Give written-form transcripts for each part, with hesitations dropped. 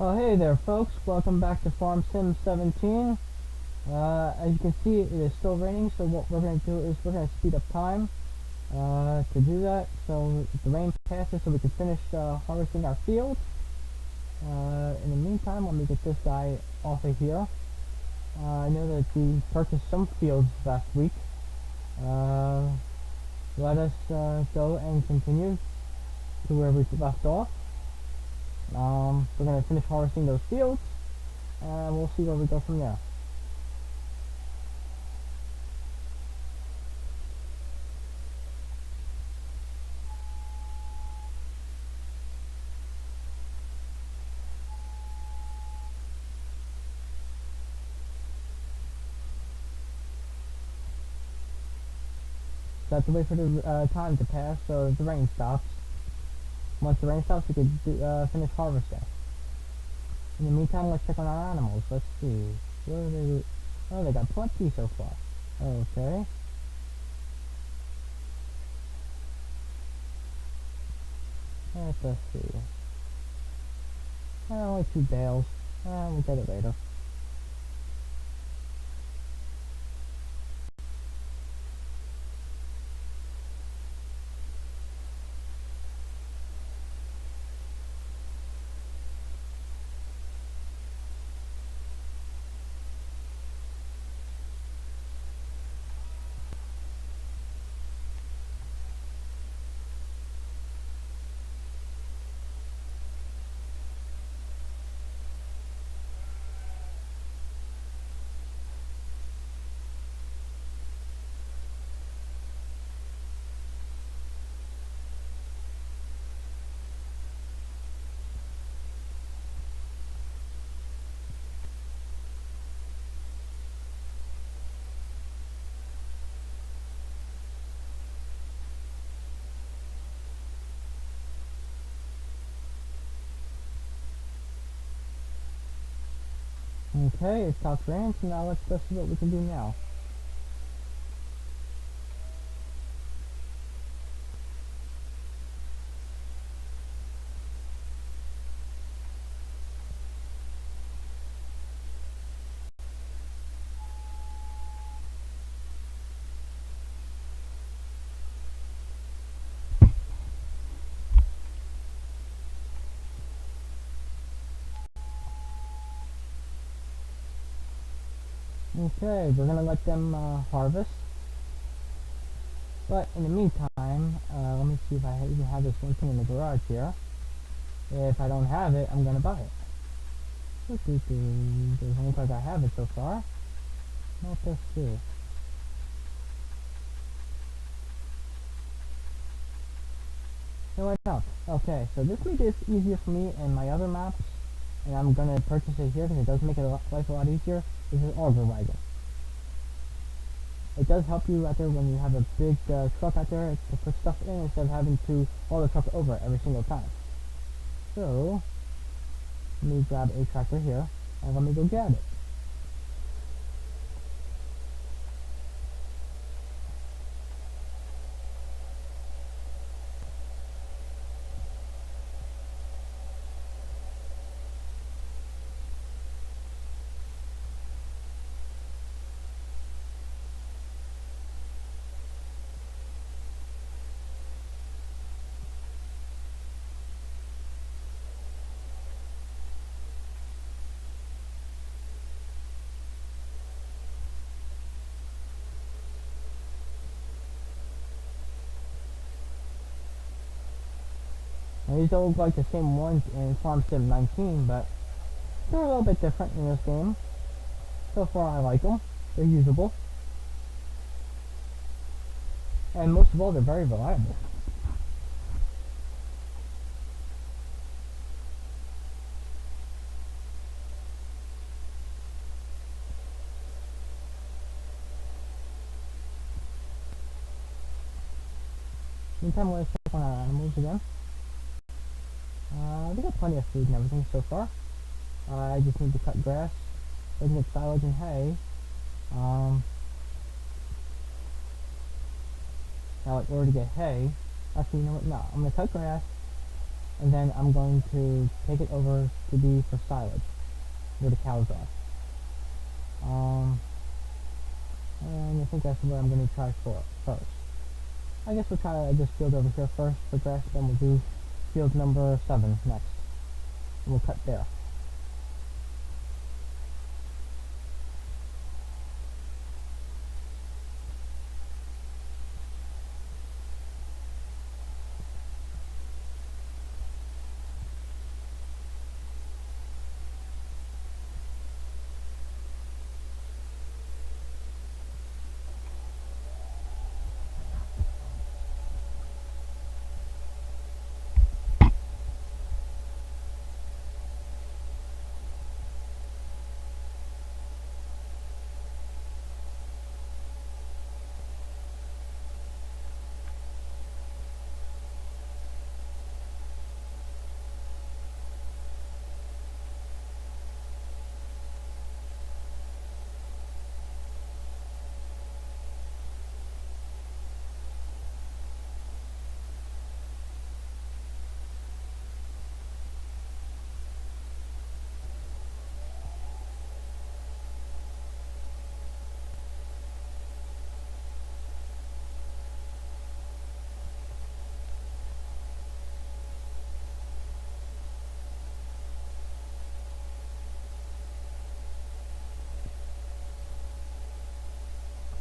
Oh, hey there folks, welcome back to Farm Sim 17. As you can see, it is still raining, so what we're going to do is we're going to speed up time to do that, so the rain passes so we can finish harvesting our field. In the meantime, let me get this guy off of here. I know that we purchased some fields last week. Let us go and continue to where we left off. We're going to finish harvesting those fields, and we'll see where we go from there. So I have to wait for the time to pass so the rain stops. Once the rain stops, we can finish harvesting. In the meantime, let's check on our animals. Let's see. What are they? Oh, they got plenty so far. Okay. Let's see. Only 2 bales. We'll get it later. Okay, it stopped raining, so now let's go see what we can do now. Okay, we're gonna let them harvest. But in the meantime, let me see if I even have this one thing in the garage here. If I don't have it, I'm gonna buy it. Doesn't look like I have it so far. Let's see. No, I don't. Okay, so this makes it easier for me in my other maps, and I'm gonna purchase it here because it does make it life a lot easier. This is auger wagon. It does help you out there when you have a big truck out there to put stuff in instead of having to haul the truck over every single time. So, let me grab a tractor here, and let me go get it. And these don't look like the same ones in Farm Sim 19, but they're a little bit different in this game. So far I like them. They're usable. And most of all, they're very reliable. Meantime, let's check on our animals again. They got plenty of food and everything so far. I just need to cut grass, so I can get silage and hay. Now in order to get hay, actually, you know what, no, I'm going to cut grass, and then I'm going to take it over to be for silage, where the cows are. And I think that's what I'm going to try for first. I guess we'll try this field over here first for grass, then we'll do field number 7 next. And we'll cut there.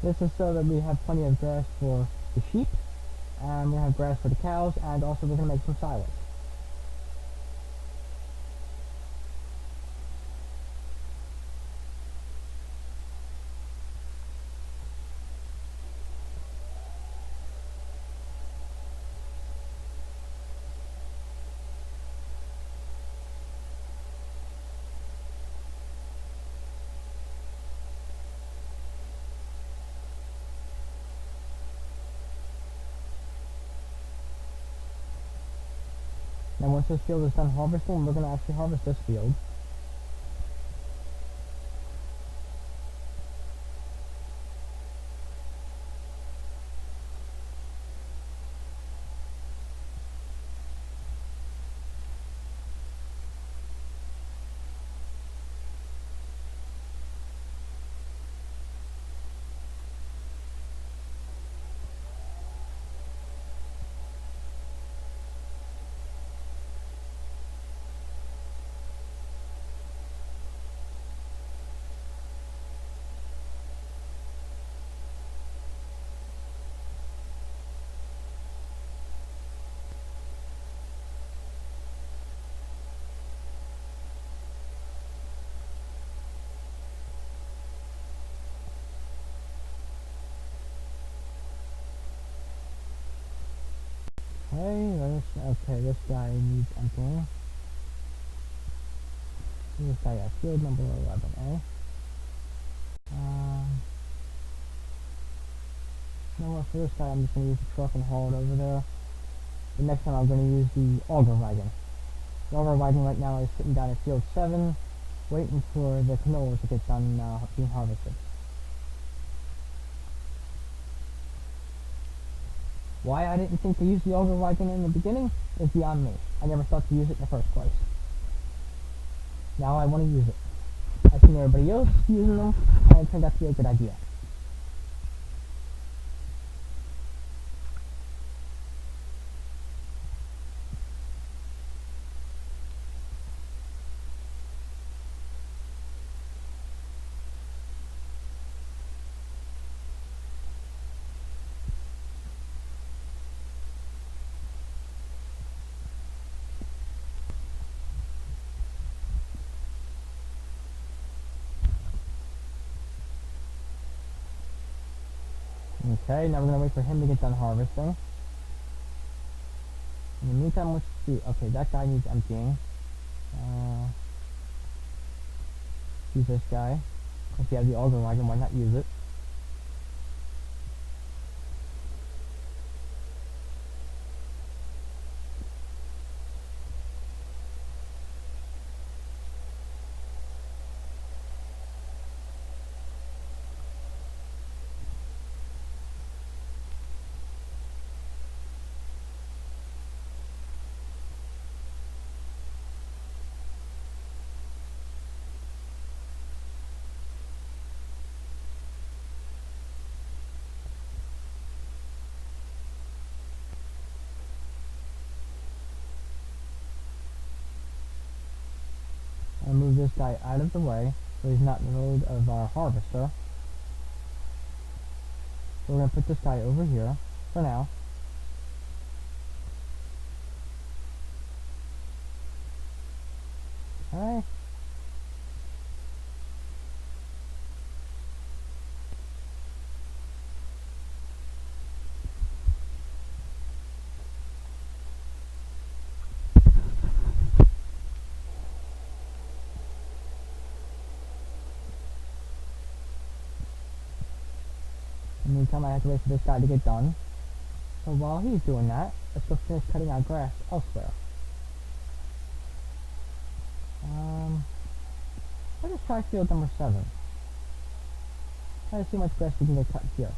This is so that we have plenty of grass for the sheep, and we have grass for the cows, and also we're going to make some silage. Now once this field is done harvesting, we're going to actually harvest this field. Okay, this guy needs emptying. This guy got field number 11, eh? You know what, for this guy I'm just going to use the truck and haul it over there. The next time I'm going to use the auger wagon. The auger wagon right now is sitting down at field 7, waiting for the canola to get done being harvested. Why I didn't think to use the auger wagon in the beginning is beyond me. I never thought to use it in the first place. Now I want to use it. I've seen everybody else using them, and it turned out to be a good idea. Okay, now we're going to wait for him to get done harvesting. In the meantime, let's see. Okay, that guy needs emptying. Use this guy. If you have the auger wagon, why not use it? and move this guy out of the way so he's not in the road of our harvester. So we're going to put this guy over here for now. Okay. In the meantime, I have to wait for this guy to get done. So while he's doing that, let's go finish cutting our grass elsewhere. Let's just try field number 7. Try to see how much grass we can get cut here.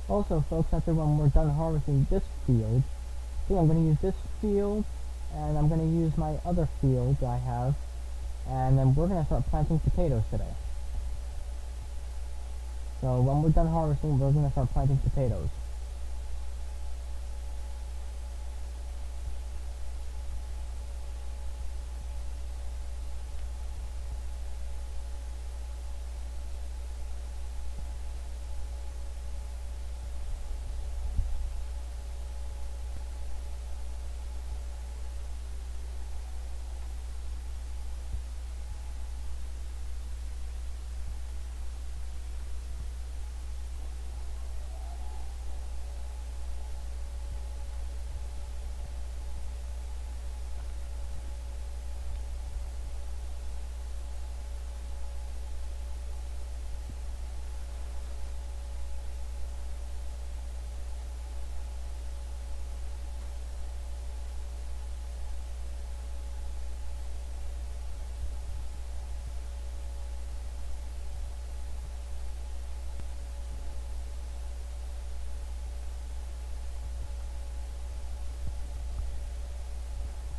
Also, folks, after when we're done harvesting this field, I think I'm going to use this field, and I'm going to use my other field that I have, and then we're going to start planting potatoes today. So when we're done harvesting, we're going to start planting potatoes.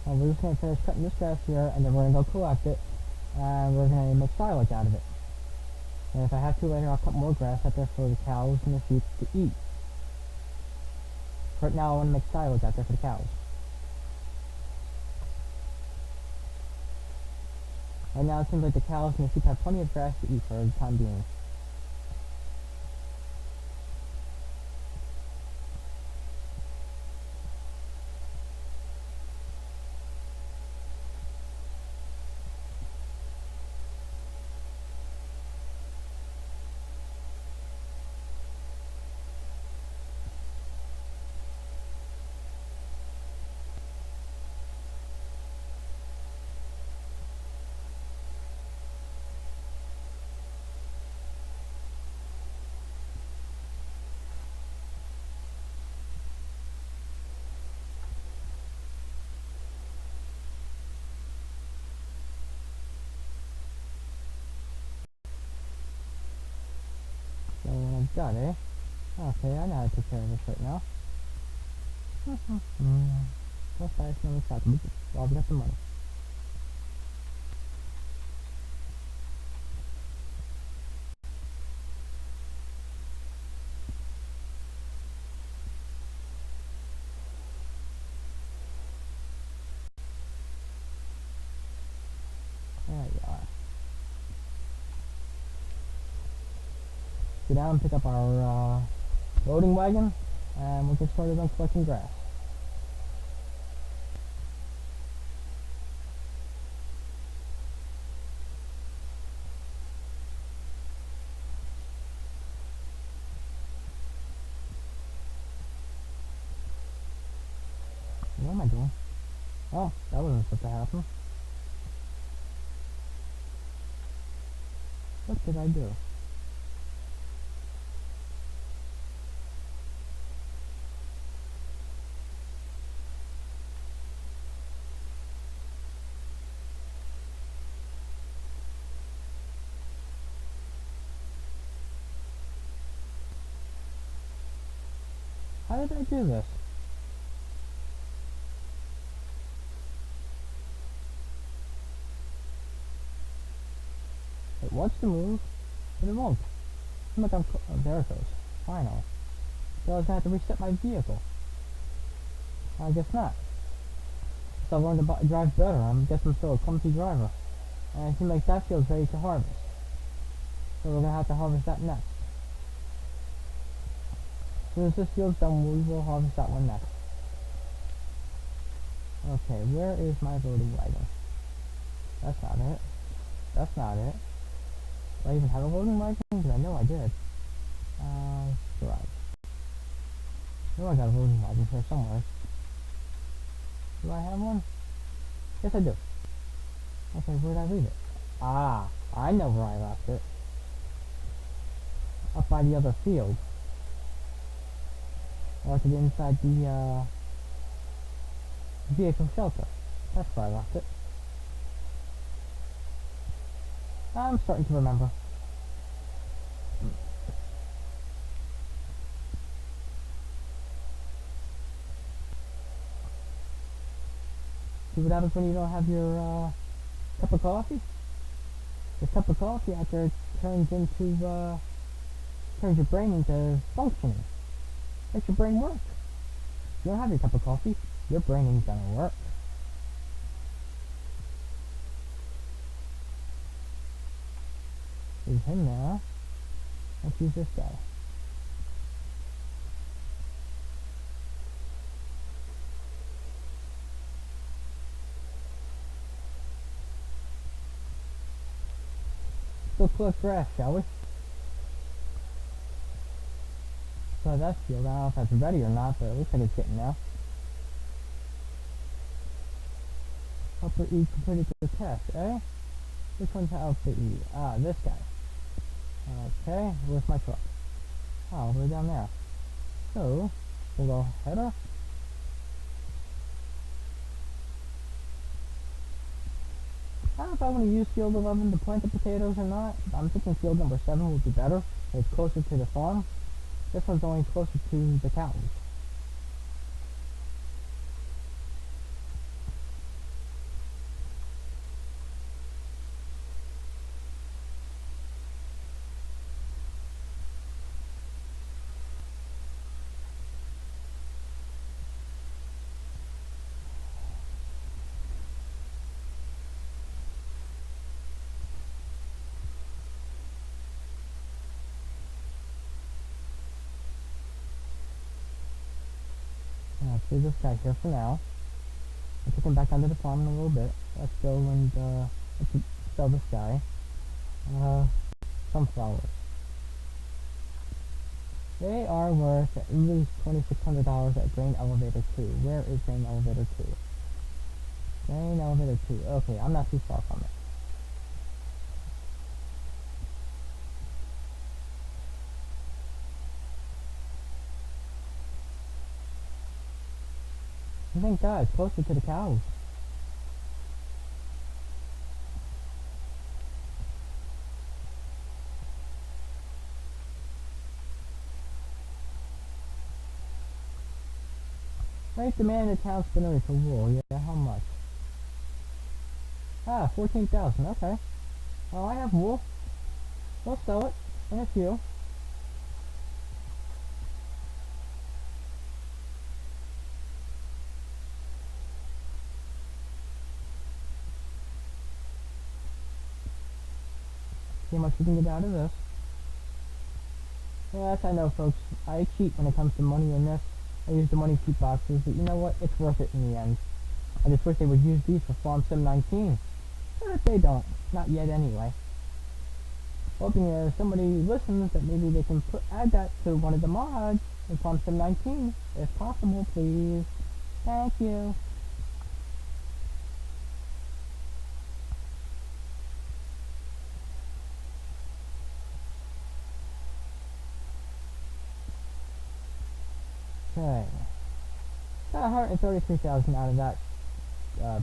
And we're just going to finish cutting this grass here, and then we're going to go collect it, and we're going to make silage out of it. And if I have to later, I'll cut more grass out there for the cows and the sheep to eat. Right now, I want to make silage out there for the cows. Right now, it seems like the cows and the sheep have plenty of grass to eat for the time being. So when I've got it, okay, I know how to take care of this right now. Go fast, no stop. Well, we got the money. There you are. Go down and pick up our loading wagon, and we'll get started on collecting grass. I doing? Oh, that wasn't supposed to happen. What did I do? How did I do this? It wants to move, but it won't. Look, oh, there it goes. Finally. So I was gonna have to reset my vehicle. I guess not. So I learned to drive better. I guess I'm still a clumsy driver. And it seems like that field's ready to harvest. So we're gonna have to harvest that next. As soon as this field's done, we will harvest that one next. Okay, where is my loading wagon? That's not it. That's not it. Do I even have a loading wagon? Because I know I did. Garage. I know I got a loading wagon here somewhere. Do I have one? Yes, I do. Okay, where did I leave it? Ah, I know where I left it. Up by the other field. I left it inside the, vehicle shelter. That's where I left it. I'm starting to remember. See what happens when you don't have your, cup of coffee? The cup of coffee after it turns into, turns your brain into functioning. Makes your brain work. If you don't have your cup of coffee, your brain ain't gonna work. Use him now. Let's use this guy. Let's collect grass, shall we? So that's field. I don't know if that's ready or not, but it looks like it's getting there. Upper E completed the test, eh? Which one's Alpha E? Ah, this guy. Okay, where's my truck? Oh, we're down there. So, we'll go header. I don't know if I want to use field 11 to plant the potatoes or not. I'm thinking field number 7 would be better. It's closer to the farm. This one's only closer to the cows. Let's leave this guy here for now. I'll take him back onto the farm in a little bit. Let's go and let's sell this guy. Sunflowers. They are worth at least $2,600 at Grain Elevator 2. Where is Grain Elevator 2? Grain Elevator 2. Okay, I'm not too far from it. Thank God, it's closer to the cows. Rate demand in town spinnery for wool. Yeah, how much? Ah, 14,000. Okay. Well, I have wool. We'll sell it. And a few. See how much we can get out of this. Yes, I know, folks. I cheat when it comes to money in this. I use the money cheat boxes, but you know what? It's worth it in the end. I just wish they would use these for Farm Sim 19. But they don't. Not yet, anyway. Hoping somebody listens that maybe they can add that to one of the mods in Farm Sim 19. If possible, please. Thank you. Okay. Got 133,000 out of that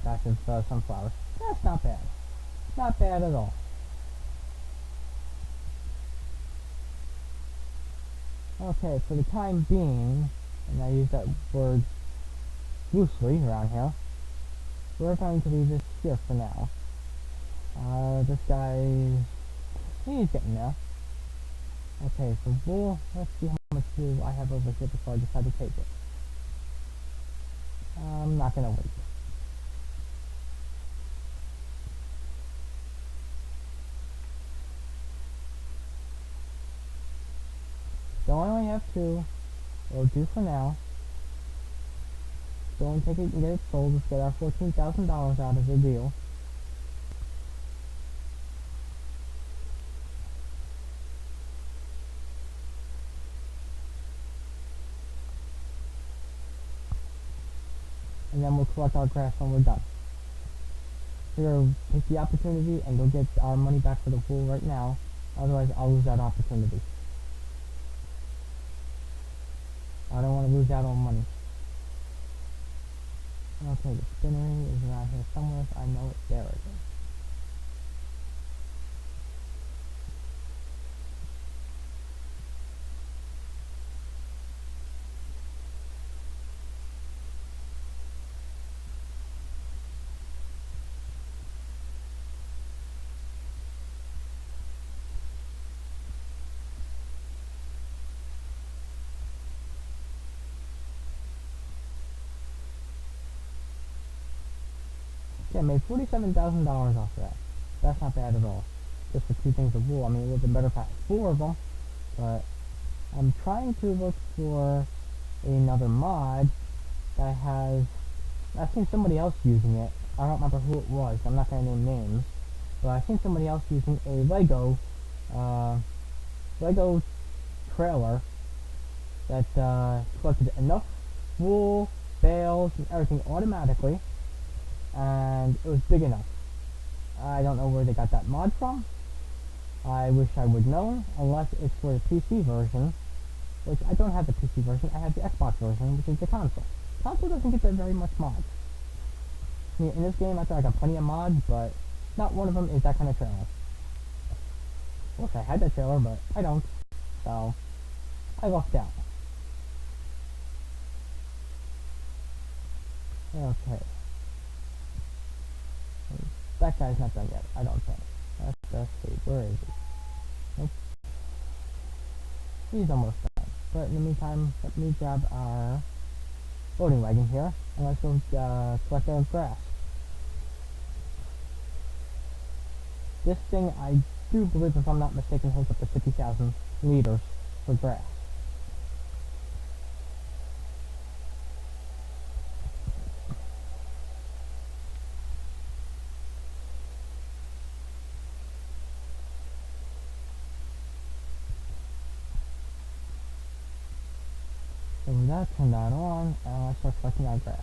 batch of sunflowers. That's not bad. Not bad at all. Okay, for the time being, and I use that word loosely around here, we're going to leave this here for now. This guy, he's getting there. Okay, for wool, let's see how much wool I have over here before I decide to take it. I'm not gonna wait. So I only have two. We'll do for now. Go and take it and get it sold. Let's get our $14,000 out of the deal. And then we'll collect our grass when we're done. We're going to take the opportunity and go get our money back for the pool right now. Otherwise, I'll lose that opportunity. I don't want to lose out on money. Okay, the spinnery is around here somewhere. I know it. There it is. Yeah, I made $47,000 off of that. That's not bad at all. Just for two things of wool. I mean, it would have been better if I had four of them. But I'm trying to look for another mod that has... I've seen somebody else using it. I don't remember who it was. I'm not going to name names. But I've seen somebody else using a Lego trailer that collected enough wool, bales, and everything automatically. And it was big enough. I don't know where they got that mod from. I wish I would know, unless it's for the PC version, which I don't have the PC version. I have the Xbox version, which is the console. Console doesn't get that very much mods. I mean, in this game, I thought I got plenty of mods, but not one of them is that kind of trailer. Wish I had that trailer, but I don't. So, I lucked out. Okay. That guy's not done yet, I don't think. Let's see, where is he? Nope. He's almost done. But in the meantime, let me grab our loading wagon here, and let's go collect our grass. This thing, I do believe, if I'm not mistaken, holds up to 50,000 liters for grass. So with that, turn that on, and let's start collecting our grass.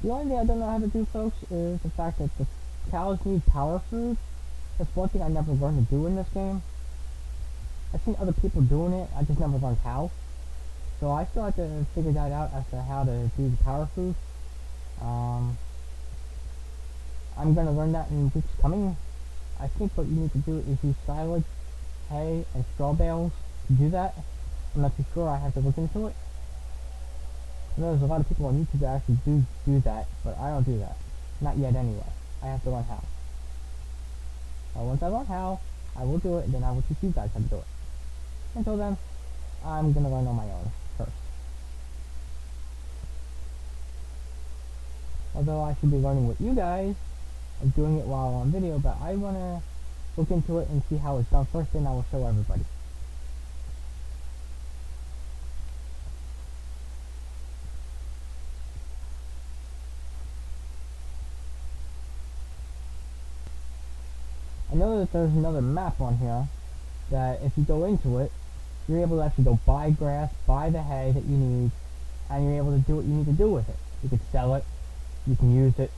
The only thing I don't know how to do, folks, is the fact that the cows need power food. That's one thing I never learned to do in this game. I've seen other people doing it, I just never learned how. So I still have to figure that out as to how to do the power food. I'm gonna learn that in weeks coming. I think what you need to do is use silage, hay, and straw bales to do that. I'm not too sure, I have to look into it. I know there's a lot of people on YouTube that actually do that, but I don't do that. Not yet anyway. I have to learn how. Once I learn how, I will do it, and then I will teach you guys how to do it. Until then, I'm gonna learn on my own first. Although I should be learning with you guys, and doing it while on video, but I wanna look into it and see how it's done first, then I will show everybody. I know that there's another map on here that if you go into it, you're able to actually go buy grass, buy the hay that you need, and you're able to do what you need to do with it. You can sell it, you can use it,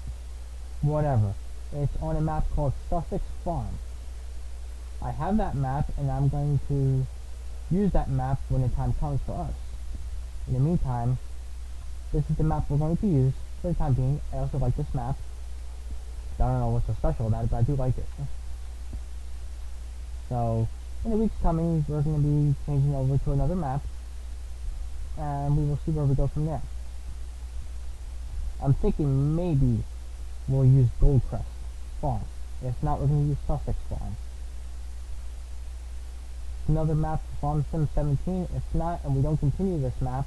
whatever. It's on a map called Sussex Farm. I have that map, and I'm going to use that map when the time comes for us. In the meantime, this is the map we're going to use for the time being. I also like this map. I don't know what's so special about it, but I do like it. So, in the weeks coming, we're going to be changing over to another map, and we will see where we go from there. I'm thinking maybe we'll use Goldcrest Farm. If not, we're going to use Sussex Farm. Another map for Farm Sim 17. If not, and we don't continue this map,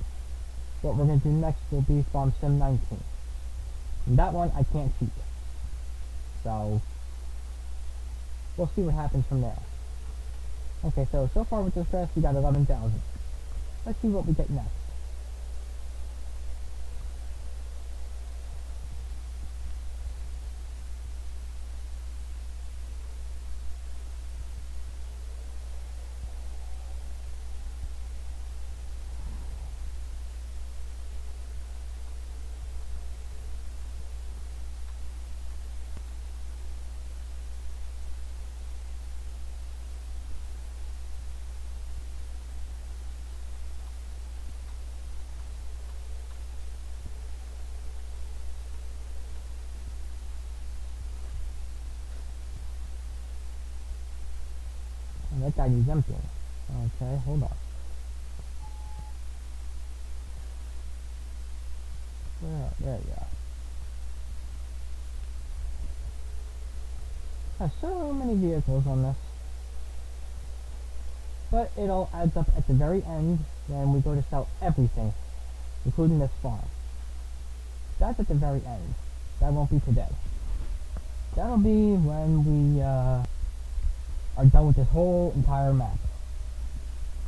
what we're going to do next will be Farm Sim 19. And that one, I can't cheat. So, we'll see what happens from there. Okay, so far with this grass, we got 11,000. Let's see what we get next. And that guy needs emptying. Okay, hold on. There you are. There's so many vehicles on this. But it all adds up at the very end when we go to sell everything, including this farm. That's at the very end. That won't be today. That'll be when we are done with this whole entire map.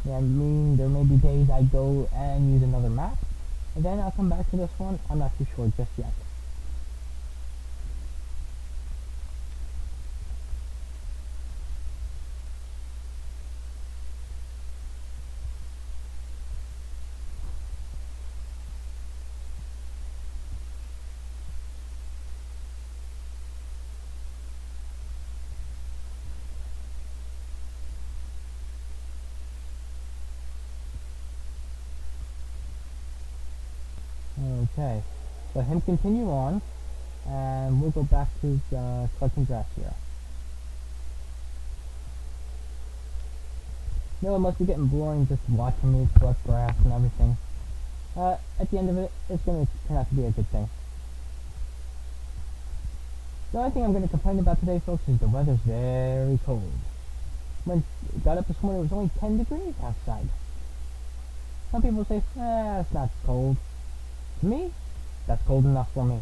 Yeah, I mean, there may be days I go and use another map, and then I'll come back to this one. I'm not too sure just yet. Okay, so him continue on, and we'll go back to collecting grass here. No, it must be getting boring just watching me collect grass and everything. At the end of it, it's going to turn out to be a good thing. The only thing I'm going to complain about today, folks, is the weather's very cold. When it got up this morning, it was only 10 degrees outside. Some people say, it's not cold. To me, that's cold enough for me.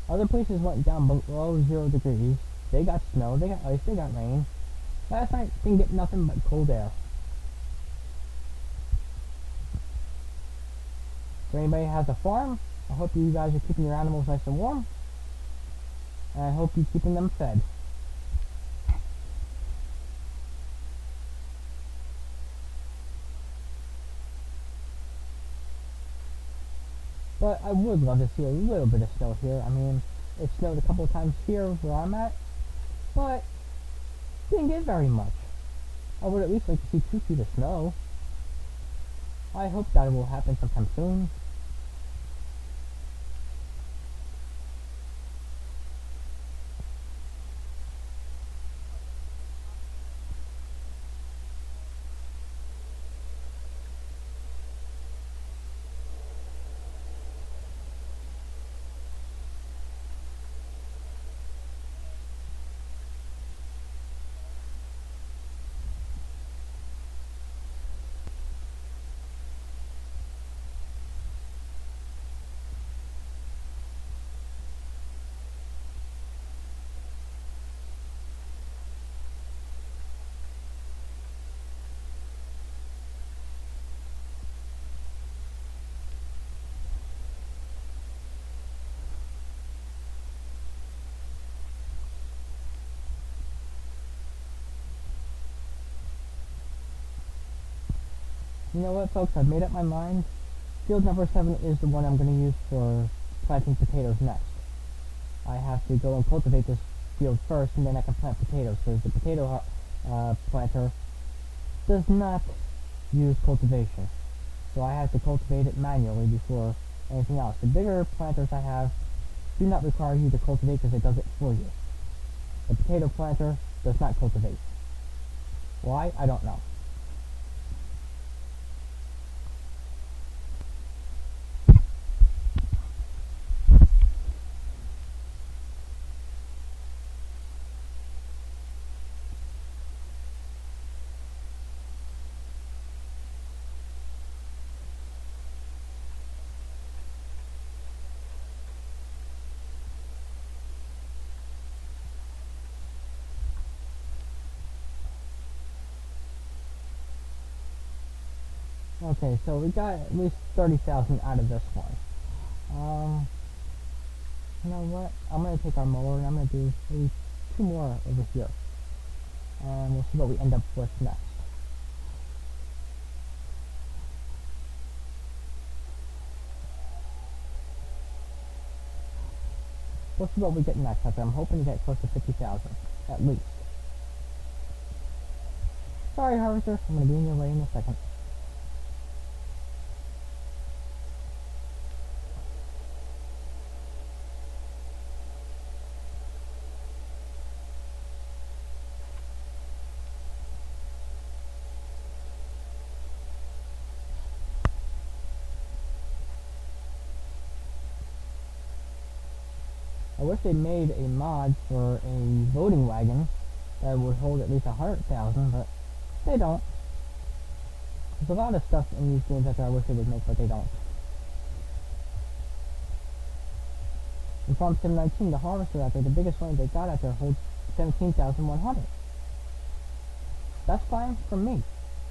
Other places went down below 0 degrees. They got snow, they got ice, they got rain. Last night, didn't get nothing but cold air. So anybody has a farm, I hope you guys are keeping your animals nice and warm. And I hope you're keeping them fed. But I would love to see a little bit of snow here. I mean, it snowed a couple of times here where I'm at, but didn't get very much. I would at least like to see 2 feet of snow. I hope that will happen sometime soon. You know what, folks? I've made up my mind. Field number 7 is the one I'm going to use for planting potatoes next. I have to go and cultivate this field first, and then I can plant potatoes, because the potato planter does not use cultivation. So I have to cultivate it manually before anything else. The bigger planters I have do not require you to cultivate because it does it for you. The potato planter does not cultivate. Why? I don't know. Okay, so we got at least 30,000 out of this one. You know what? I'm gonna take our mower and I'm gonna do maybe 2 more over here, and we'll see what we end up with next. We'll see what we get next. After I'm hoping to get close to 50,000 at least. Sorry, harvester. I'm gonna be in your way in a second. I wish they made a mod for a voting wagon that would hold at least 100,000, but they don't. There's a lot of stuff in these games that I wish they would make, but they don't. In Farm Sim 19, the harvester out there, the biggest one they got out there, holds 17,100. That's fine for me.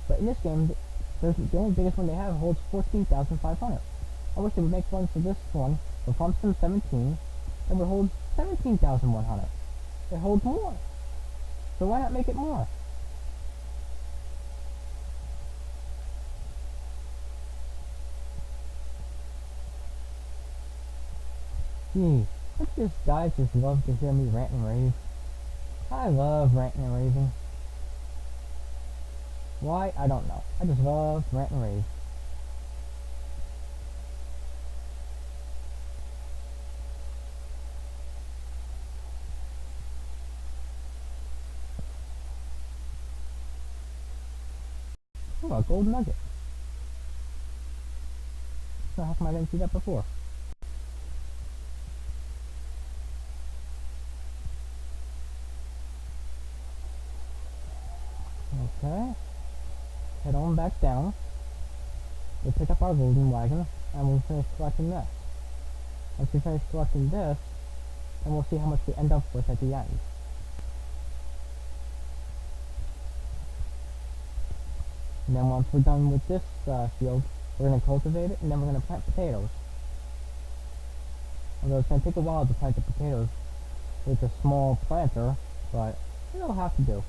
But in this game, the only biggest one they have holds 14,500. I wish they would make one for this one, for Farm Sim 17, that would hold 17,100. It holds more. So why not make it more? Gee, don't you guys just love to hear me rant and rave? I love ranting and raving. Why? I don't know. I just love rant and rave. Oh, a gold nugget. So how come I didn't see that before? Okay. Head on back down. We'll pick up our golden wagon, and we'll finish collecting this. Once we finish collecting this, then we'll see how much we end up with at the end. And then once we're done with this field, we're going to cultivate it, and then we're going to plant potatoes. Although it's going to take a while to plant the potatoes with a small planter, but it'll have to do.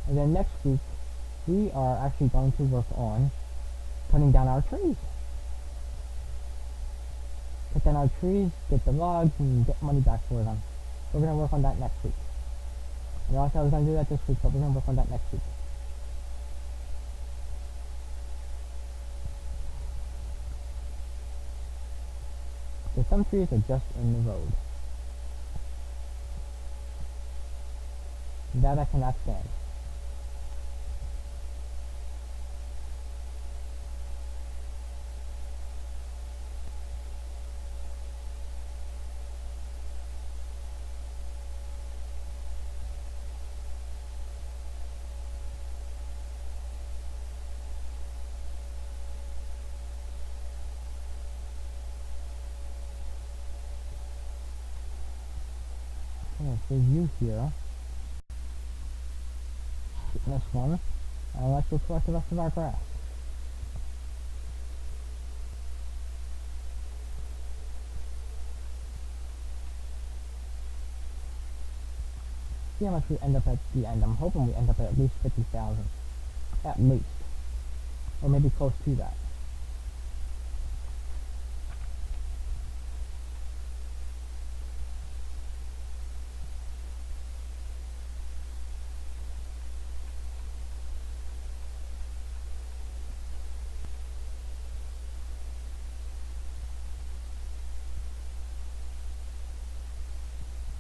And then next week, we are actually going to work on cutting down our trees. Cut down our trees, get the logs, and get money back for them. We're going to work on that next week. And also I was going to do that this week, but we're going to work on that next week. Because some trees are just in the road. That I cannot stand. Okay, so you here. Getting this one. And let's go collect the rest of our grass. see how much we end up at the end. I'm hoping we end up at least 50,000. At least. Or maybe close to that.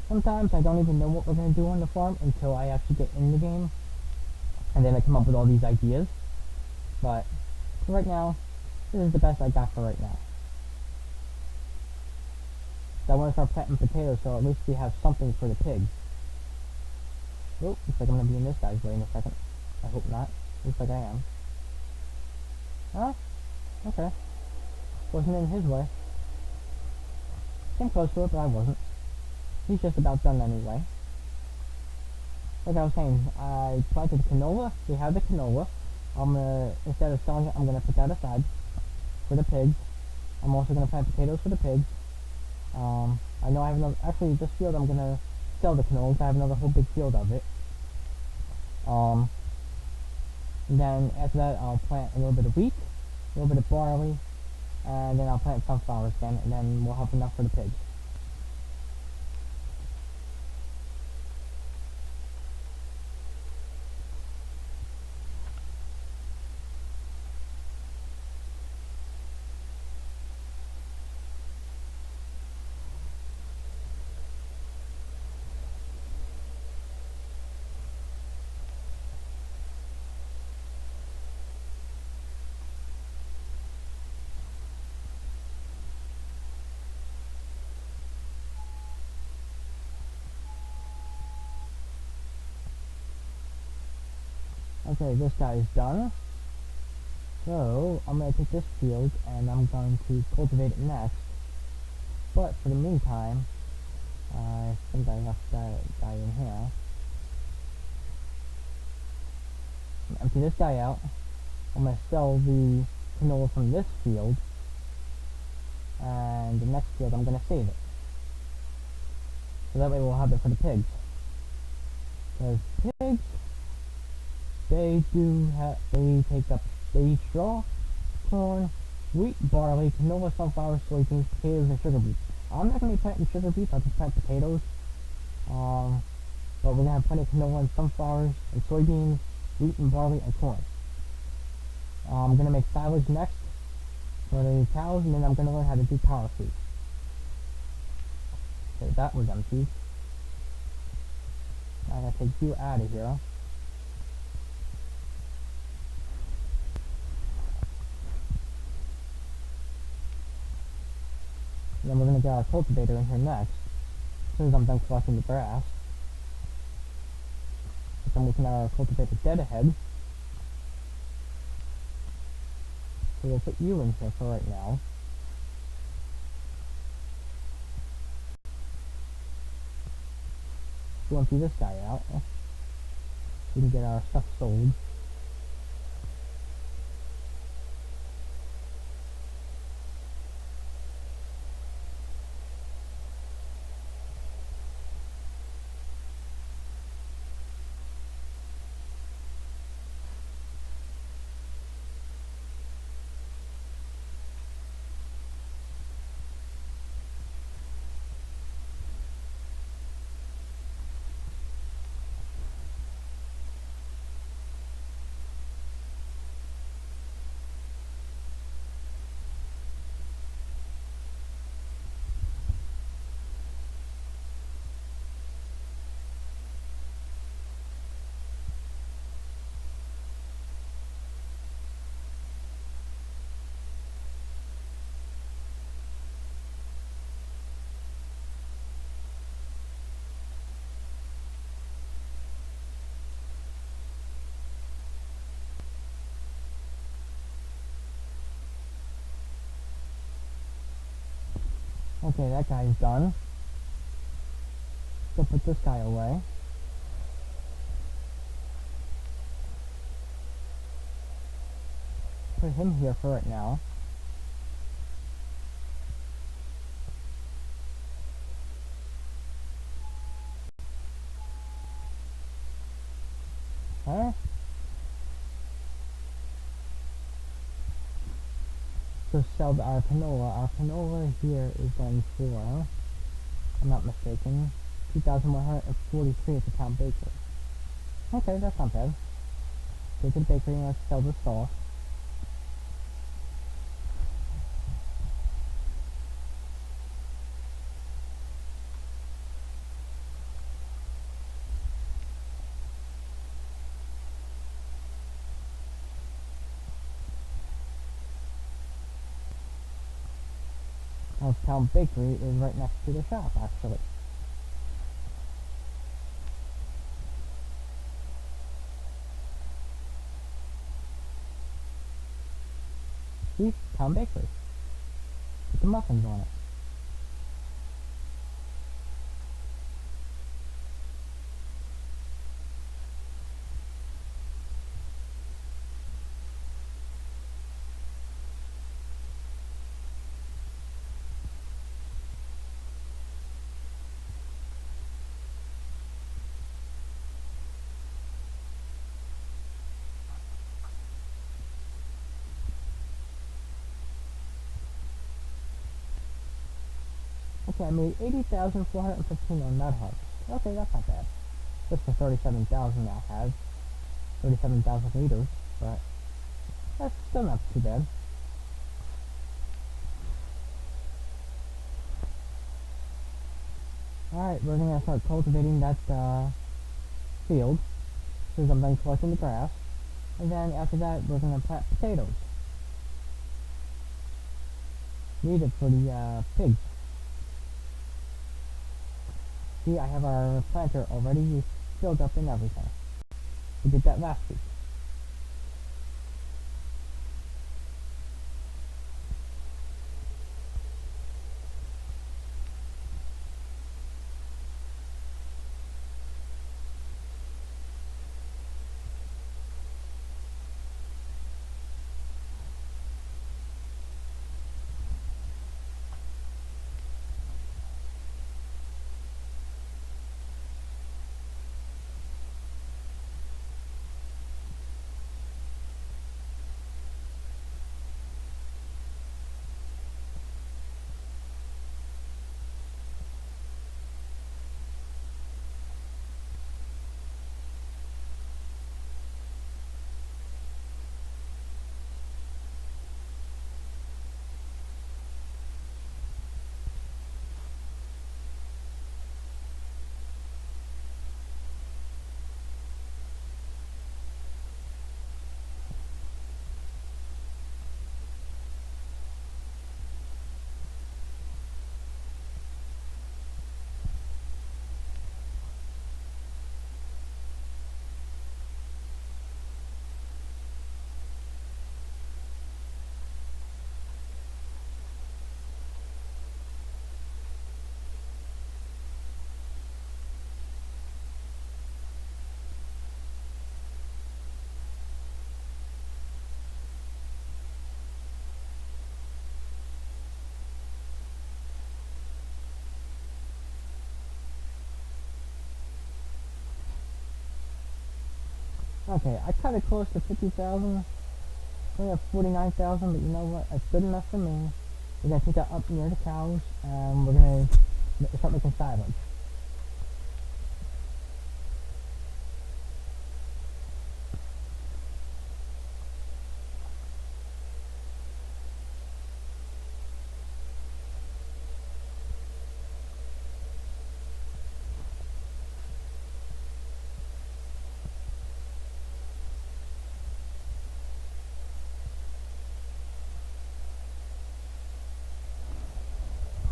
Sometimes I don't even know what we're going to do on the farm until I actually get in the game. And then I come up with all these ideas. But, for right now, this is the best I got for right now. So I want to start planting potatoes so at least we have something for the pigs. Oh, looks like I'm going to be in this guy's way in a second. I hope not. Looks like I am. Huh? Okay. Wasn't in his way. Came close to it, but I wasn't. He's just about done anyway. Like I was saying, I planted canola. We have the canola. I'm gonna, instead of selling it, I'm gonna put that aside for the pigs. I'm also gonna plant potatoes for the pigs. I know I have another, actually this field I'm gonna sell the canola because I have another whole big field of it. And then after that I'll plant a little bit of wheat, a little bit of barley, and then I'll plant sunflowers again, and then we'll have enough for the pigs. Okay, this guy is done. So, I'm going to take this field and I'm going to cultivate it next. But for the meantime, I think I left that guy in here. Empty this guy out. I'm going to sell the canola from this field. And the next field I'm going to save it. So that way we'll have it for the pigs. Because pigs, they eat straw, corn, wheat, barley, canola, sunflower, soybeans, potatoes, and sugar beets. I'm not going to be planting sugar beets, I'll just plant potatoes. But we're going to have plenty of canola and sunflowers, and soybeans, wheat and barley, and corn. I'm going to make silage next for the cows, and then I'm going to learn how to do power feed. Okay, that was empty. I'm going to take you out of here. And then we're going to get our cultivator in here next, as soon as I'm done collecting the grass. So I'm looking at our cultivator dead ahead. So we'll put you in here for right now. We'll empty this guy out. So we can get our stuff sold. Okay, that guy's done. Let's go put this guy away. Put him here for right now. Alright. So sell our canola. Our canola here is going for, if I'm not mistaken, 2,143 at the town bakery. Okay, that's not bad. Go to the bakery and let's sell the sauce. Our town bakery is right next to the shop, actually. See? Town bakery. With the muffins on it. Okay, I made 80,415 on nut harvest. Okay, that's not bad. Just for 37,000 I had. 37,000 liters, but that's still not too bad. Alright, we're gonna start cultivating that field. Since I'm done collecting the grass. And then after that, we're gonna plant potatoes. Needed for the pigs. See, I have our planter already filled up and everything. We did that last week. Okay, I cut it close to 50,000. We have 49,000, but you know what? That's good enough for me. We're gonna take that up near the cows, and we're gonna start making silage.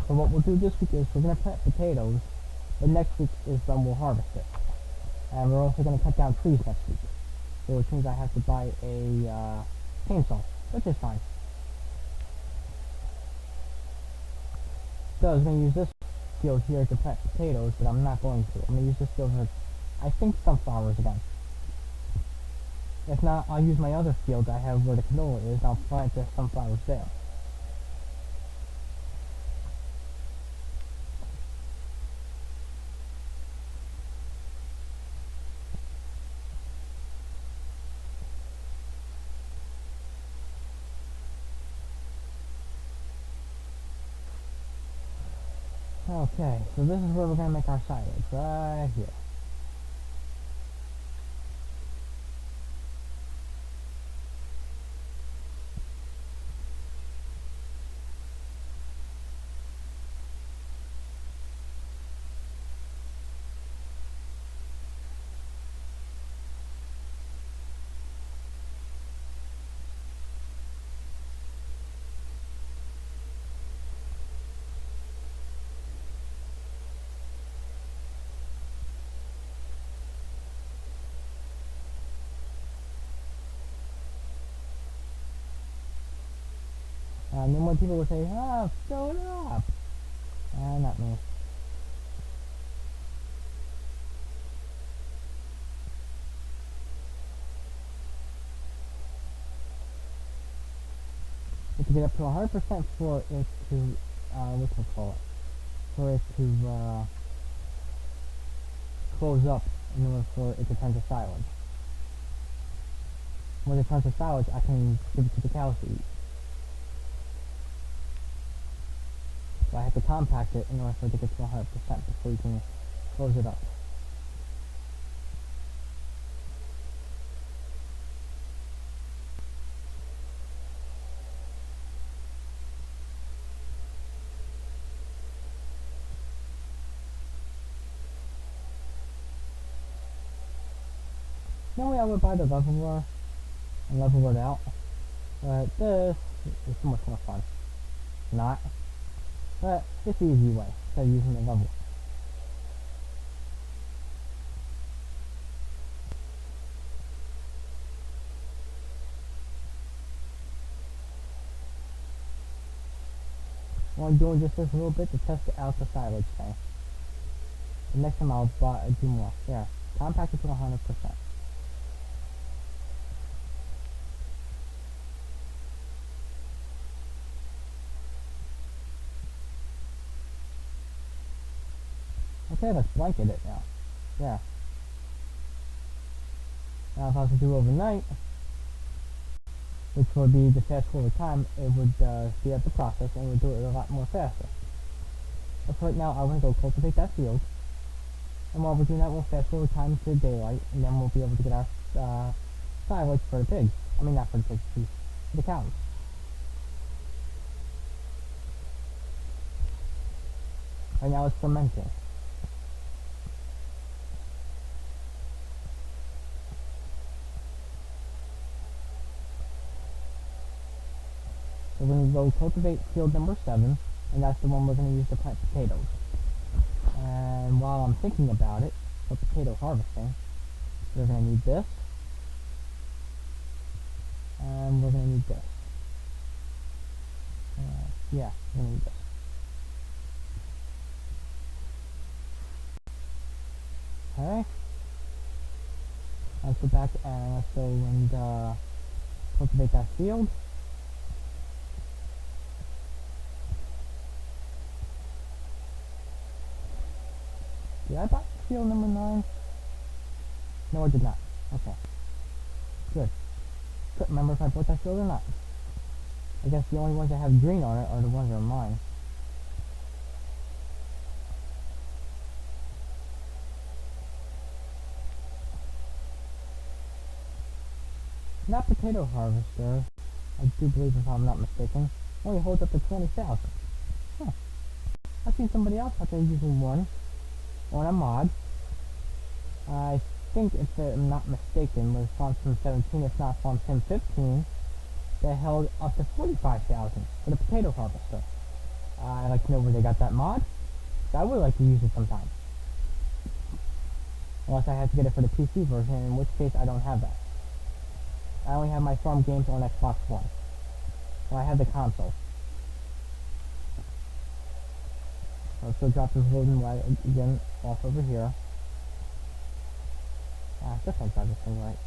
So what we'll do this week is we're gonna plant potatoes, but next week is when we'll harvest it. And we're also gonna cut down trees next week. So which means I have to buy a chainsaw, which is fine. So I was gonna use this field here to plant potatoes, but I'm not going to. I'm gonna use this field for, I think, sunflowers again. If not, I'll use my other field I have where the canola is, and I'll plant the sunflowers there. Okay, so this is where we're gonna make our silage, right here. And then when people would say, "Ah, fill it up," not me. You have to get up to 100% for it to, whatchamacallit, for it to, close up in order for it to turn to silage. When it turns to silage, I can give it to the cows to eat. So I have to compact it in order for it to get to 100% before you can close it up. Normally I would buy the leveler and level it out, but this is so much more fun. Not, but it's the easy way instead of using the level. I'm only doing just this a little bit to test out the silage thing. The next time I'll do more. There, compact it to 100%. Okay, let's blanket it now. Yeah. Now if I was to do overnight, which would be the fast forward time, it would speed up the process and it would do it a lot more faster. But for right now, I want to go cultivate that field. And while we're doing that, we'll fast forward time to daylight, and then we'll be able to get our silage for the pigs. I mean, not for the pigs, for the cows. Right now it's fermenting. So we're going to go cultivate field number 7, and that's the one we're going to use to plant potatoes. And while I'm thinking about it, for potato harvesting, we're going to need this, and we're going to need this. Yeah, we're going to need this. Okay. Let's go back and let's go and cultivate that field. Did I buy field number 9? No, I did not. Okay. Good. Couldn't remember if I bought that field or not. I guess the only ones that have green on it are the ones that are mine. That potato harvester, I do believe if I'm not mistaken, only holds up to 20,000. Huh. I've seen somebody else out there using one on a mod. I think, if I'm not mistaken, was Farm Sim 17, if not Farm Sim 15, that held up to 45,000 for the potato harvester. I'd like to know where they got that mod. I would like to use it sometime. Unless I have to get it for the PC version, in which case I don't have that. I only have my farm games on Xbox One. So I have the console. I'll still drop this loading wagon again off over here. I guess I'll drive this thing right.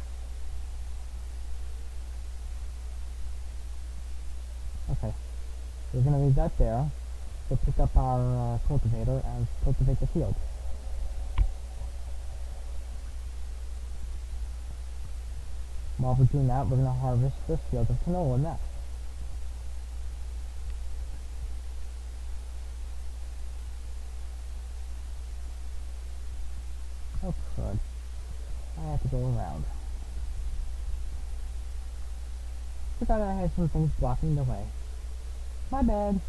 Okay. We're gonna leave that there. So pick up our cultivator and cultivate the field. While we're doing that, we're gonna harvest this field of canola next. Oh, crud. I have to go around. Forgot I had some things blocking the way. My bad.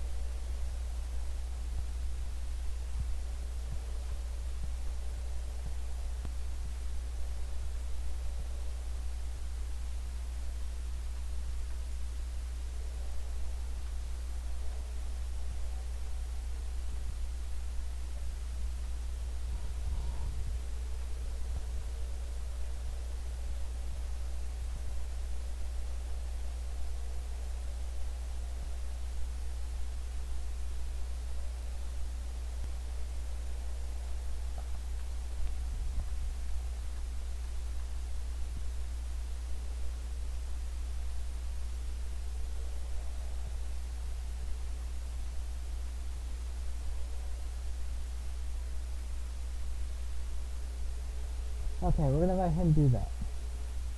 Okay, we're gonna let him do that.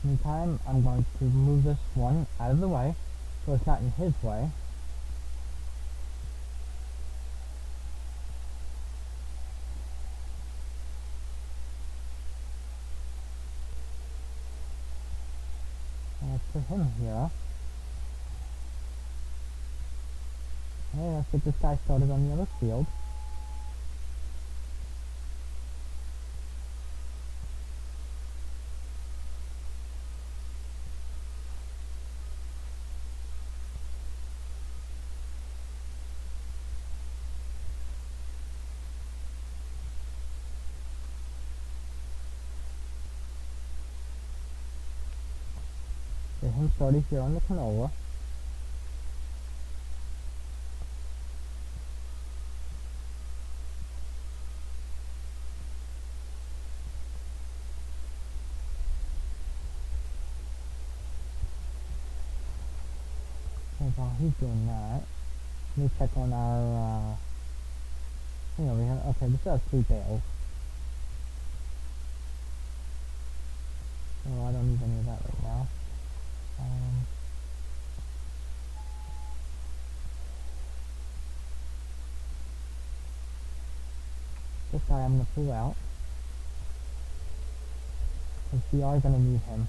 Meantime, I'm going to move this one out of the way, so it's not in his way. And let's put him here. Okay, let's get this guy started on the other field. Get him started here on the canola. And while he's doing that, let me check on our thing over here. Okay, this has 3 bales. So I don't need any of that right now. This guy I'm going to pull out, because we are going to need him.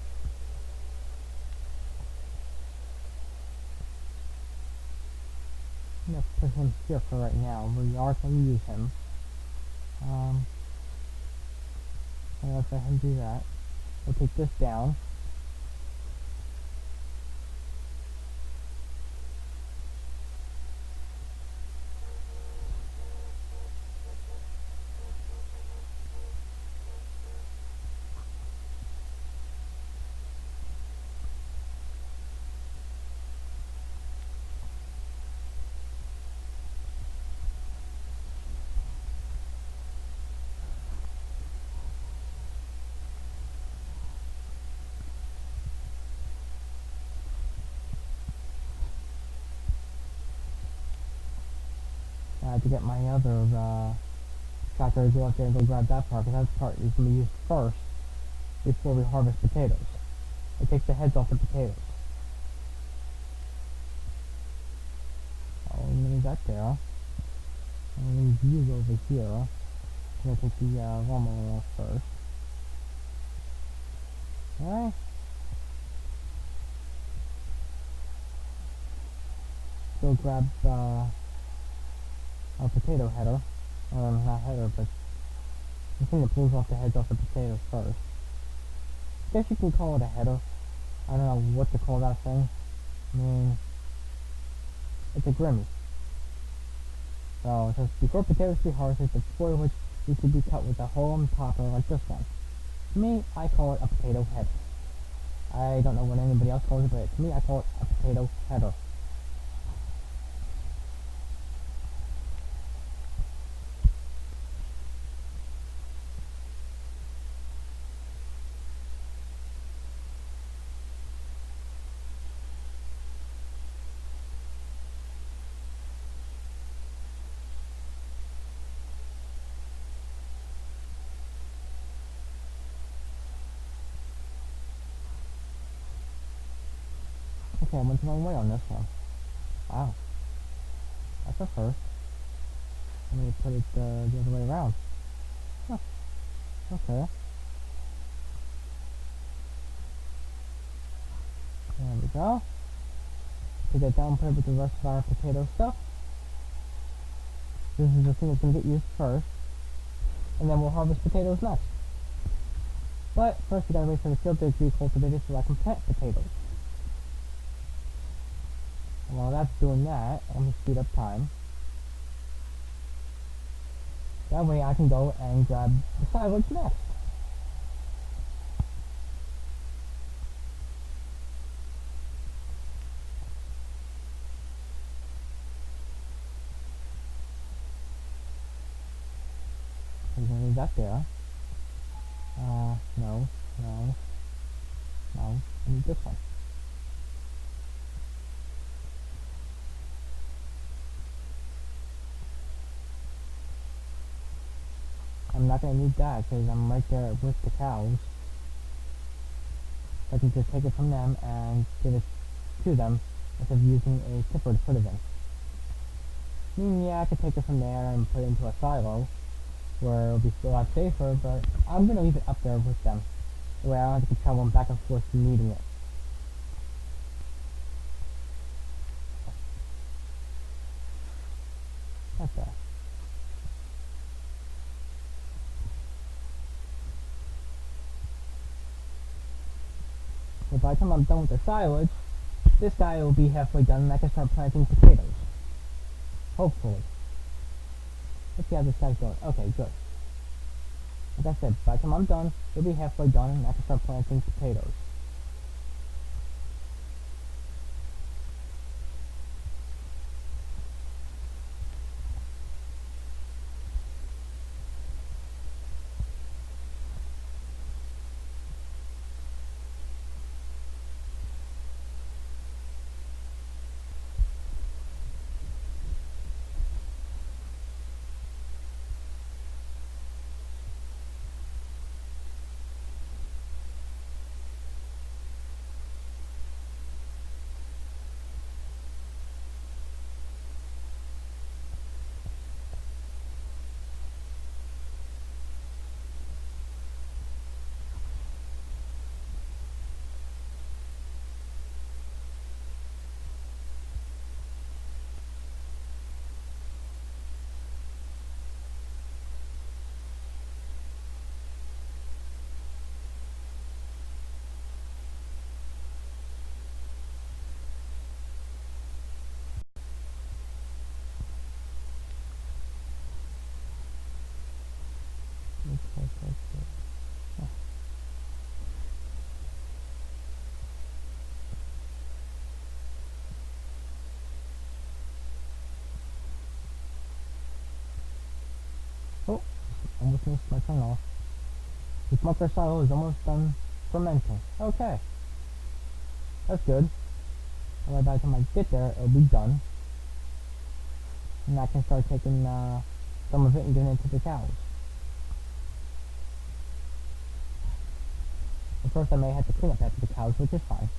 I'm going to put him here for right now. We are going to use him. And let's let him do that. We'll take this down. To get my other tractor to go up there and go grab that part, because that part is going to be used first before we harvest potatoes. It takes the heads off the potatoes. I'll leave that there. I'll leave you over here. I'm going to take the lawnmower off first. Alright. Go grab a potato header, not header, but the thing that pulls off the heads off the potatoes first. I guess you can call it a header. I don't know what to call that thing. I mean, it's a Grimmy. So it says, before potatoes be harvested, the foliage needs to be cut with a hole on top like this one. To me, I call it a potato header. I don't know what anybody else calls it, but to me, I call it a potato header. Okay, I went the wrong way on this one. Wow. That's a first. I'm going to put it the other way around. Huh. Okay. There we go. Take that down, put it with the rest of our potato stuff. This is the thing that's going to get used first. And then we'll harvest potatoes next. But first we gotta wait for the field to be cultivated so I can plant potatoes. And while that's doing that, let me speed up time. That way I can go and grab the silage next. We're gonna leave that there. No. I need this one. I'm not gonna need that because I'm right there with the cows. I can just take it from them and give it to them instead of using a tipper to put it in. I mean, yeah, I could take it from there and put it into a silo where it'll be a lot safer, but I'm gonna leave it up there with them. The way I don't have to keep traveling back and forth needing it. Okay. So by the time I'm done with the silage, this guy will be halfway done and I can start planting potatoes. Hopefully. Let's see how this guy's doing. Okay, good. Like I said, by the time I'm done, he'll be halfway done and I can start planting potatoes. Okay. Oh, almost missed my turn off. This mucker silo is almost done fermenting. Okay. That's good. By the time I get there, it'll be done. And I can start taking some of it and giving it to the cows. At first I may have to clean up after the cows, which is fine.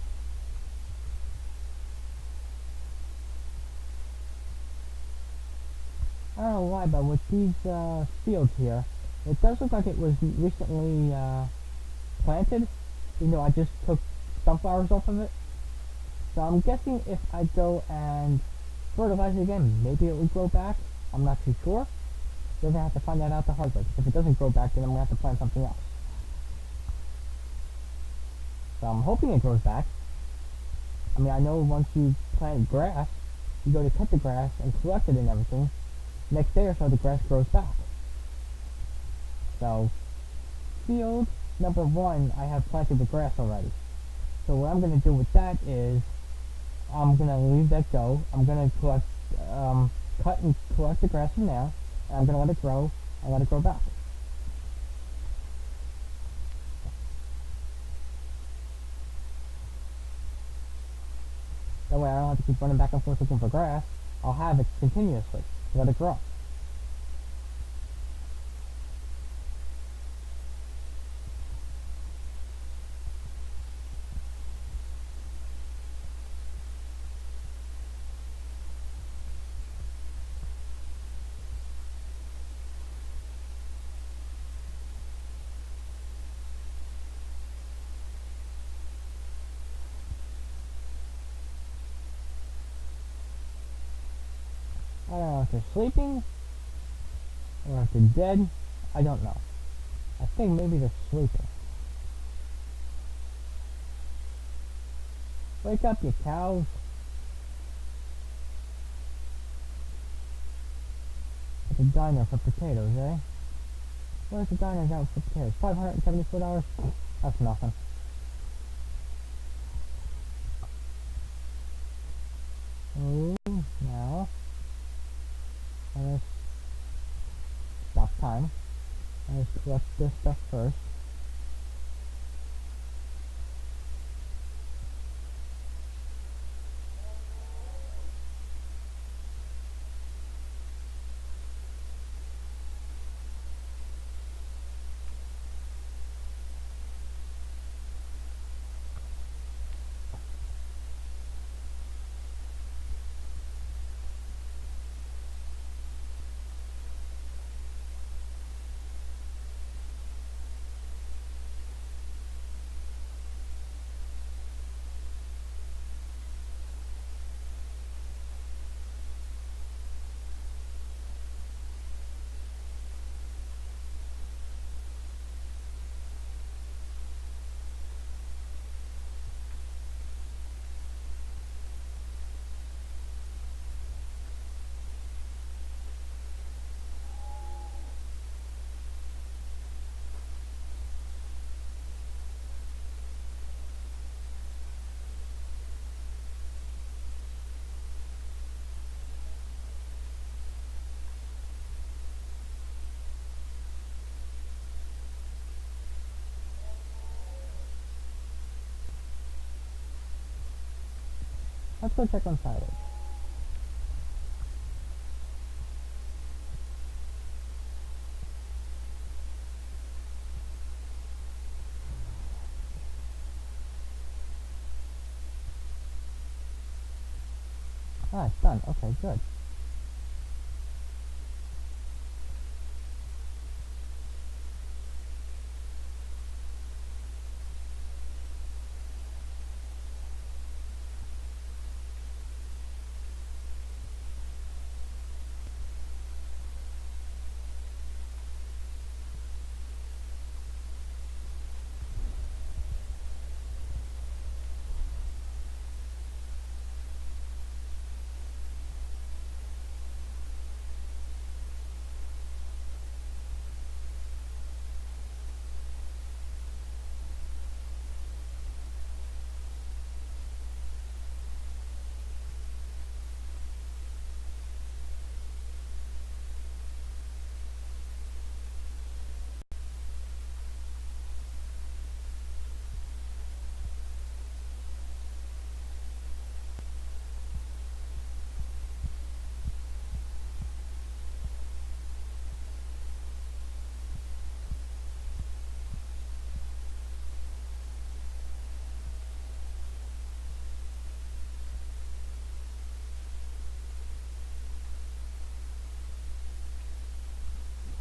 I don't know why, but with these fields here, it does look like it was recently planted, even though I just took sunflowers off of it. So I'm guessing if I go and fertilize it again, maybe it will grow back. I'm not too sure. We're going to have to find that out the hard way. If it doesn't grow back, then I'm going to have to plant something else. So I'm hoping it grows back. I mean, I know once you plant grass, you go to cut the grass and collect it and everything. Next day or so, the grass grows back. So, field number 1, I have planted with grass already. So what I'm going to do with that is, I'm going to leave that go. I'm going to collect, cut and collect the grass from there. And I'm going to let it grow and let it grow back. That way I don't have to keep running back and forth looking for grass. I'll have it continuously. Let it grow. I don't know if they're sleeping or if they're dead. I don't know. I think maybe they're sleeping. Wake up, you cows. It's a diner for potatoes, eh? Where's the diner down for potatoes? $574? That's nothing. Ooh, now. Let's stop time. Let's collect this stuff first. Let's go check on silage. Ah, it's done. Okay, good.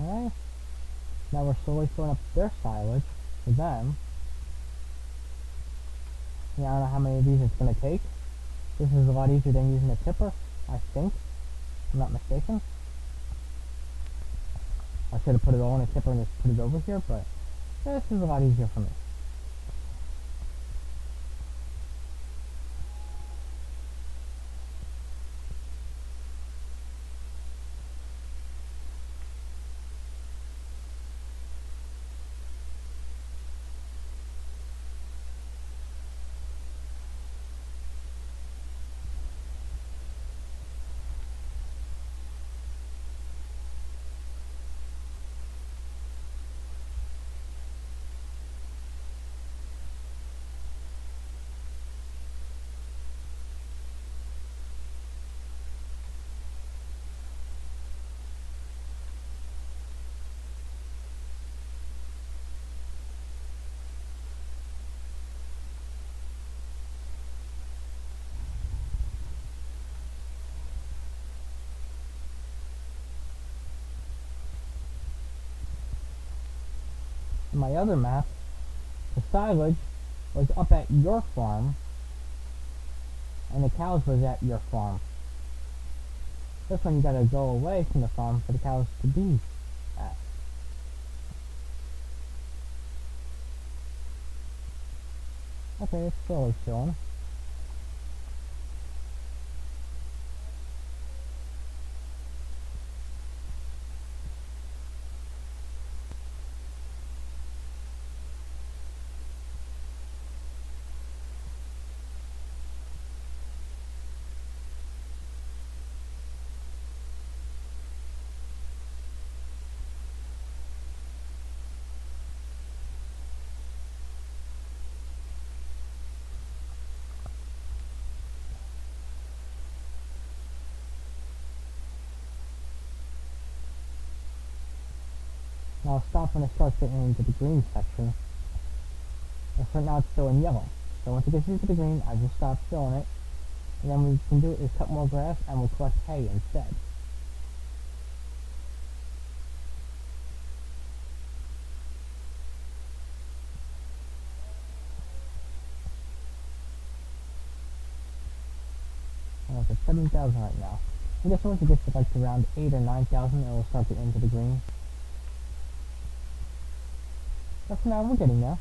Okay. Now we're slowly filling up their silage for them. Yeah, I don't know how many of these it's going to take. This is a lot easier than using a tipper, I think. If I'm not mistaken. I should have put it all in a tipper and just put it over here, but this is a lot easier for me. In my other map, the silage was up at your farm, and the cows was at your farm. This one you gotta go away from the farm for the cows to be at. Okay, it's slowly showing. Now I'll stop when it starts getting into the green section. And for now it's still in yellow. So once it gets into the green, I will stop filling it. And then what we can do is cut more grass and we'll collect hay instead. Oh, it's at 7,000 right now. I guess once it gets to like around 8 or 9,000, it will start getting into the green. But for now, we're getting there.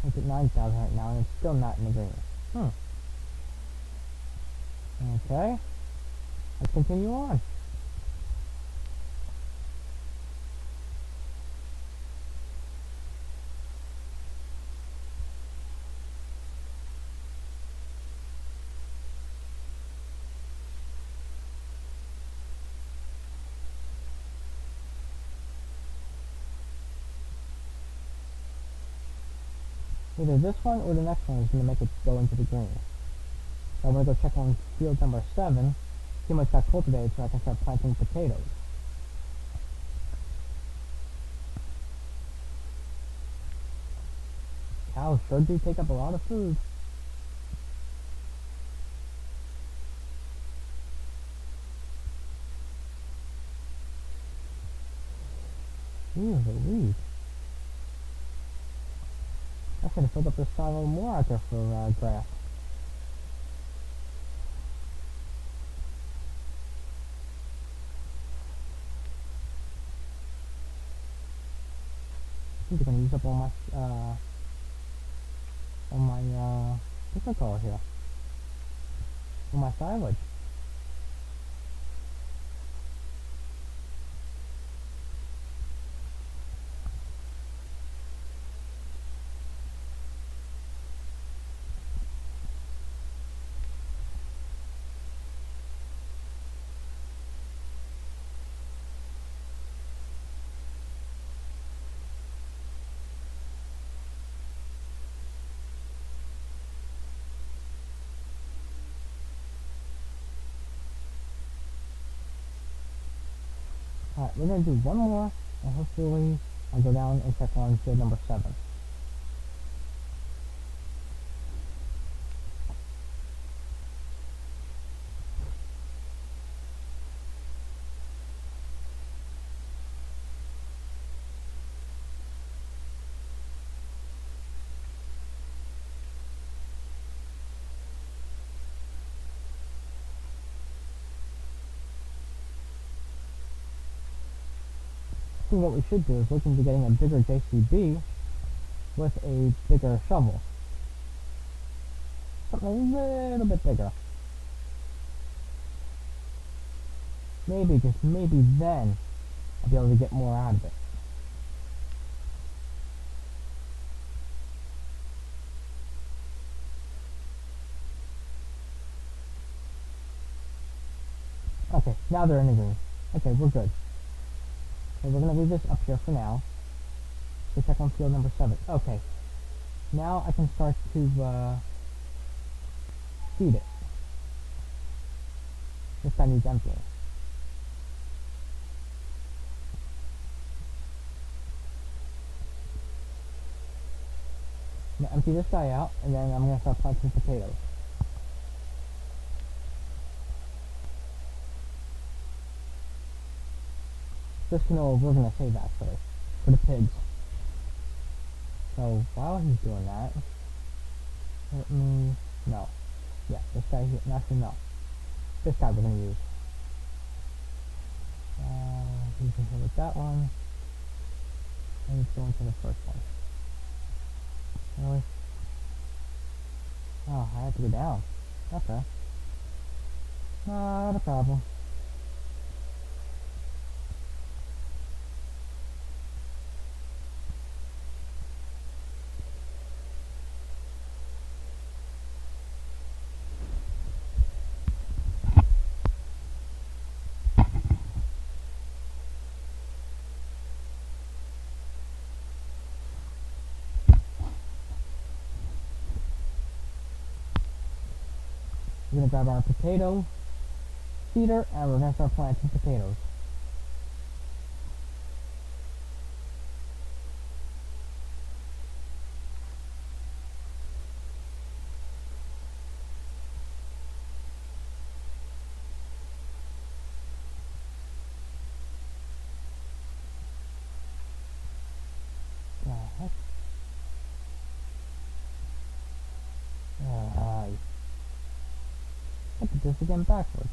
It's at 9,000 right now, and it's still not in the green. Okay. Let's continue on. Either this one or the next one is going to make it go into the green. So I'm going to go check on field number 7, see how much got cultivated so I can start planting potatoes. Cows sure do take up a lot of food. Jeez Louise. I should have filled up this silo more out there for grass. I think they're gonna use up all my what's it called here? All my silage. Alright, we're going to do one more, and hopefully I'll go down and check on field number 7. So what we should do is look into getting a bigger JCB with a bigger shovel. Something a little bit bigger. Maybe, just maybe then, I'll be able to get more out of it. Okay, now they're in the green. Okay, we're good. So we're going to leave this up here for now. So check on field number 7. Okay. Now I can start to feed it. This guy needs emptying. I'm going to empty this guy out, and then I'm going to start planting potatoes. This canola we're going to save actually, for the pigs. So while he's doing that, let me, no. Yeah, this guy here, actually no. This guy we're going to use. He's in here with that one. And he's going to the first one. Really? Oh, I have to go down. Okay. Not a problem. We're going to grab our potato seeder and we're going to start planting potatoes. Heck? I did this again backwards.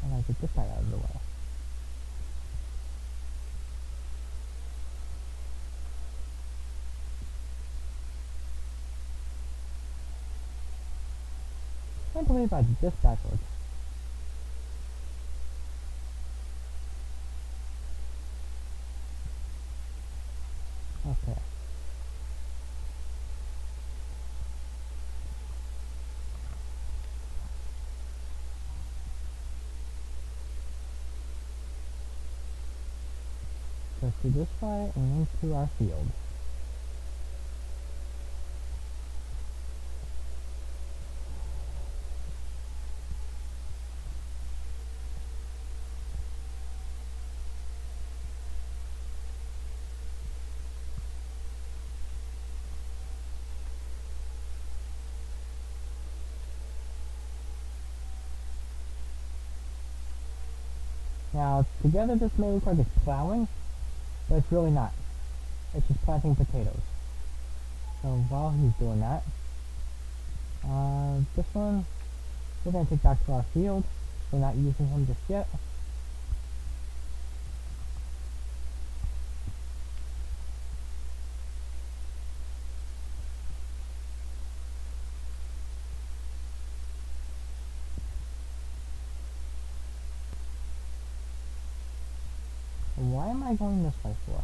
And I get this guy out of the way. I can't believe I did this backwards. Okay. Let's do this guy and into our field. Now, together this may look like it's plowing, but it's really not. It's just planting potatoes. So while he's doing that, this one, we're going to take back to our field. We're not using him just yet. Why am I going this way for?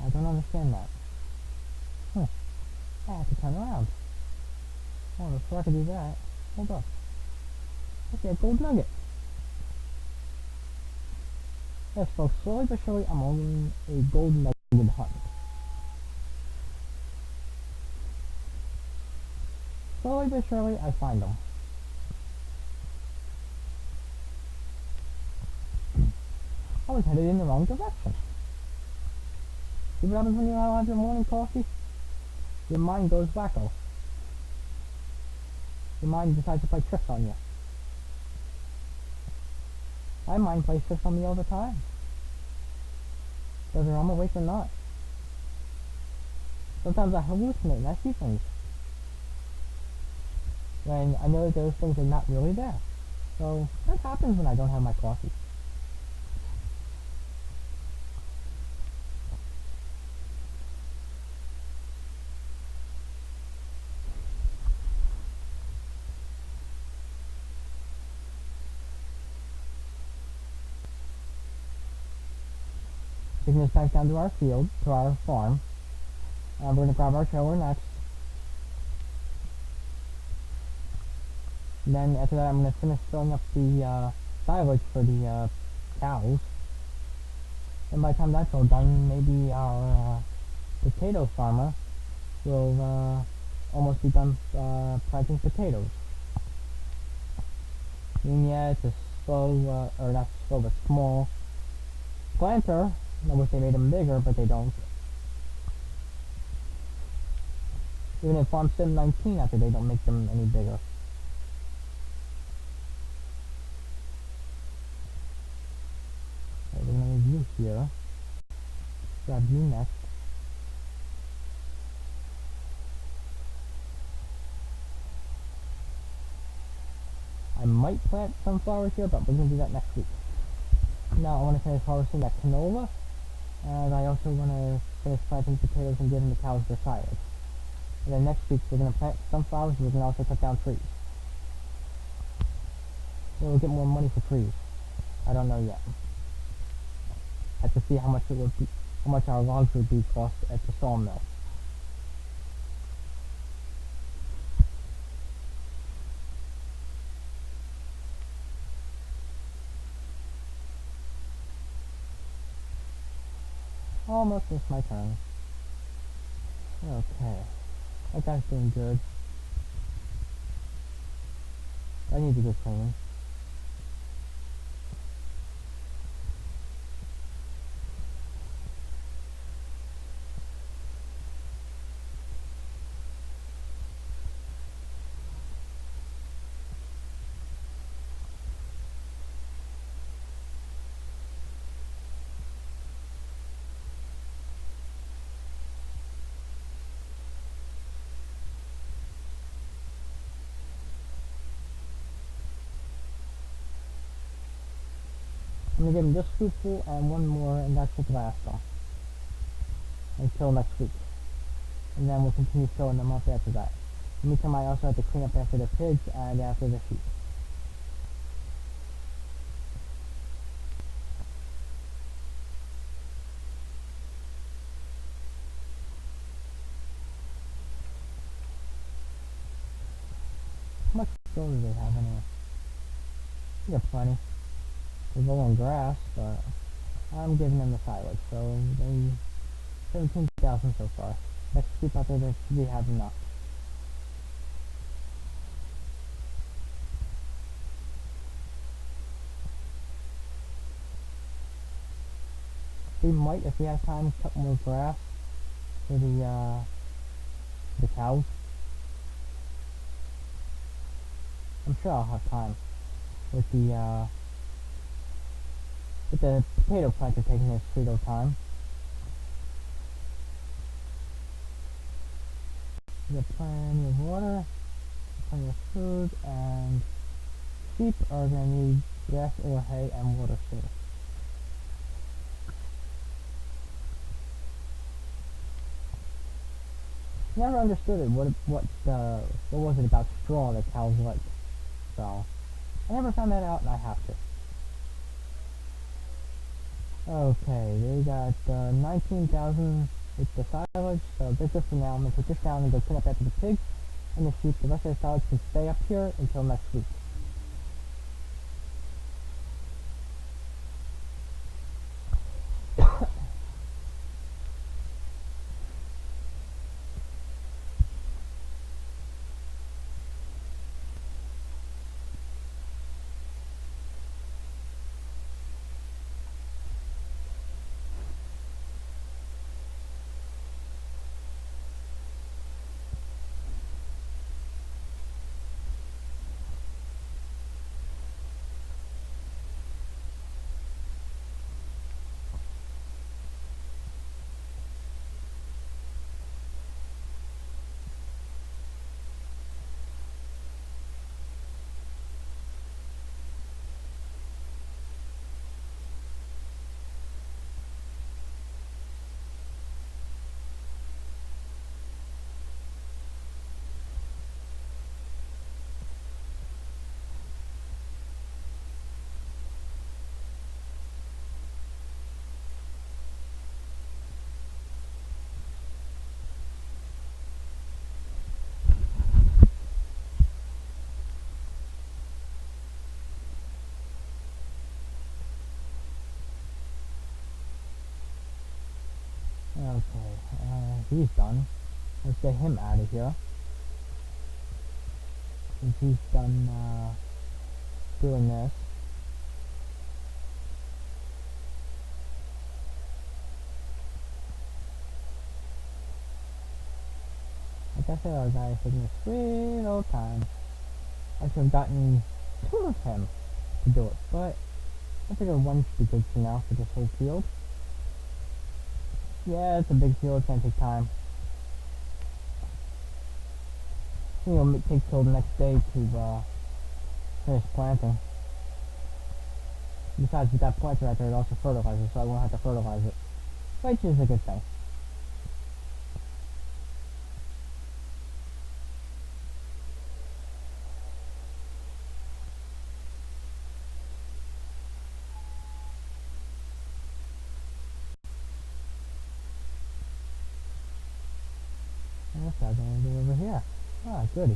I don't understand that. I have to turn around. Oh, before I can do that, hold up. Okay, a gold nugget. Yes, folks, slowly but surely I'm on a gold nugget hunt. Slowly but surely I find them. I was headed in the wrong direction. See what happens when you have your morning coffee? Your mind goes wacko. Your mind decides to play tricks on you. My mind plays tricks on me all the time. Whether I'm awake or not. Sometimes I hallucinate and I see things. When I know that those things are not really there. So, that happens when I don't have my coffee. Taking this back down to our field, to our farm. We're going to grab our trailer next. And then after that I'm going to finish filling up the silage for the cows. And by the time that's all done, maybe our potato farmer will almost be done planting potatoes. I mean, yeah, it's a slow, or not slow, but small planter. I wish they made them bigger, but they don't. Even in Farm Sim 19, after they don't make them any bigger. Okay, we're gonna leave you here. Grab you next. I might plant sunflowers here, but we're gonna do that next week. Now I want to finish harvesting that canola, and I also want to finish planting potatoes and giving the cows their silage. And then next week we're gonna plant sunflowers, and we're gonna also cut down trees. So we'll get more money for trees. I don't know yet. I have to see how much it would be, how much our logs would be cost at the sawmill. Almost missed my turn. Okay. That guy's doing good. I need to go clean. I'm gonna give him this scoopful and one more, and that's the last one. Until next week. And then we'll continue filling them up after that. In the meantime, I also have to clean up after the pigs and after the sheep. How much straw do they have anyway? They got plenty. They're low on grass, but I'm giving them the silage, so they 17,000 so far. Next week out there, they should have enough. We might, if we have time, cut more grass for the cows. I'm sure I'll have time with the potato planter taking its sweet old time. We got plenty of water, plenty of food, and sheep are gonna need grass or hay and water soon. Never understood it. What was it about straw that cows like? So I never found that out, and I have to. Okay, they got 19,000 with the silage, so that's it for now. I'm gonna put this down and go clean up after the pigs and the sheep. The rest of the silage can stay up here until next week. Okay, he's done. Let's get him out of here. Since he's done, doing this. Like I said, our guy is taking a sweet old time. I should have gotten 2 of him to do it, but I figured 1 should be good for now for this whole field. Yeah, it's a big field, it's gonna take time. It'll take till the next day to finish planting. Besides, with that planter right there, it also fertilizes, so I won't have to fertilize it, which is a good thing. And this guy's gonna go over here. Ah, goody.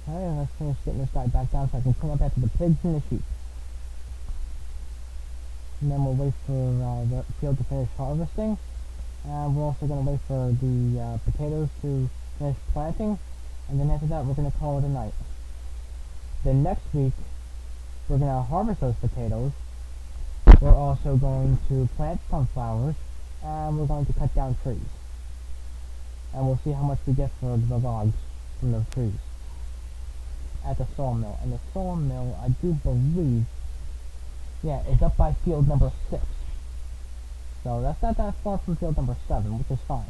Alright, let's finish getting this guy back down so I can clean up after the pigs and the sheep. And then we'll wait for the field to finish harvesting. And we're also going to wait for the potatoes to finish planting. And then after that, we're going to call it a night. Then next week, we're going to harvest those potatoes. We're also going to plant sunflowers. And we're going to cut down trees. And we'll see how much we get for the logs from the trees at the sawmill. And the sawmill, I do believe, yeah, is up by field number 6. So that's not that far from field number 7, which is fine.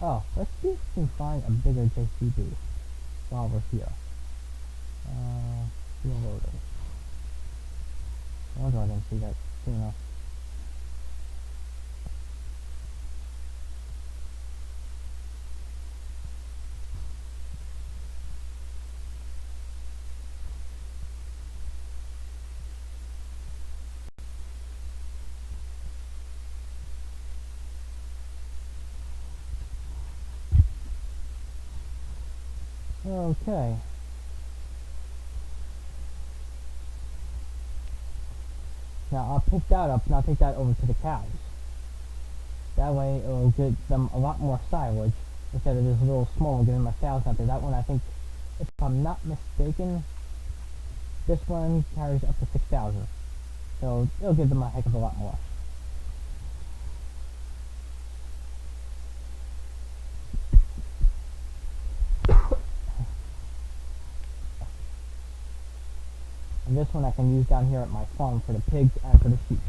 Oh, let's see if we can find a bigger JCB while we're here. Steel loaders. Oh, I didn't see that soon enough. Okay. Now I'll pick that up and I'll take that over to the cows. That way it'll get them a lot more silage instead of this little small giving my cows out there. That one, I think, if I'm not mistaken, this one carries up to 6,000. So it'll give them a heck of a lot more. And this one I can use down here at my farm for the pigs and for the sheep.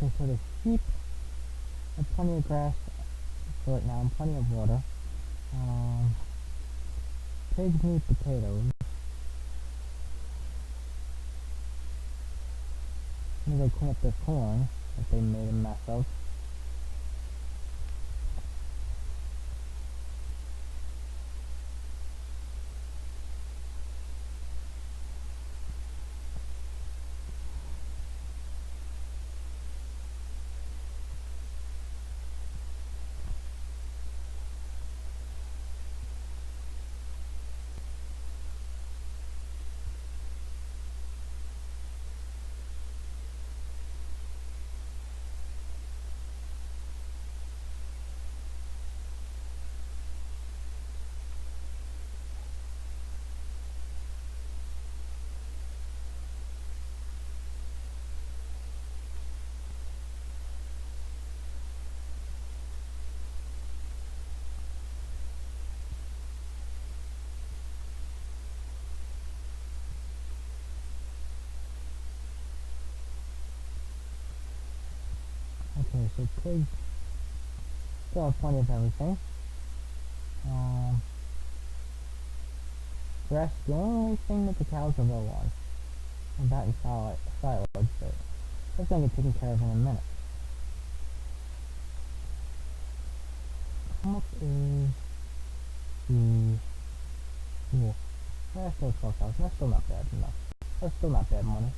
Okay, so the sheep have plenty of grass for right now and plenty of water. Um, Pigs need potatoes. I'm gonna go clean up their corn that they made a mess of. Okay, so pigs still have plenty of everything. Um, Grass is the only thing that the cows are low on. And that and silage, but that's gonna get taken care of in a minute. How much is the wool? That's still 12,000. That's still not bad enough. That's still not bad money.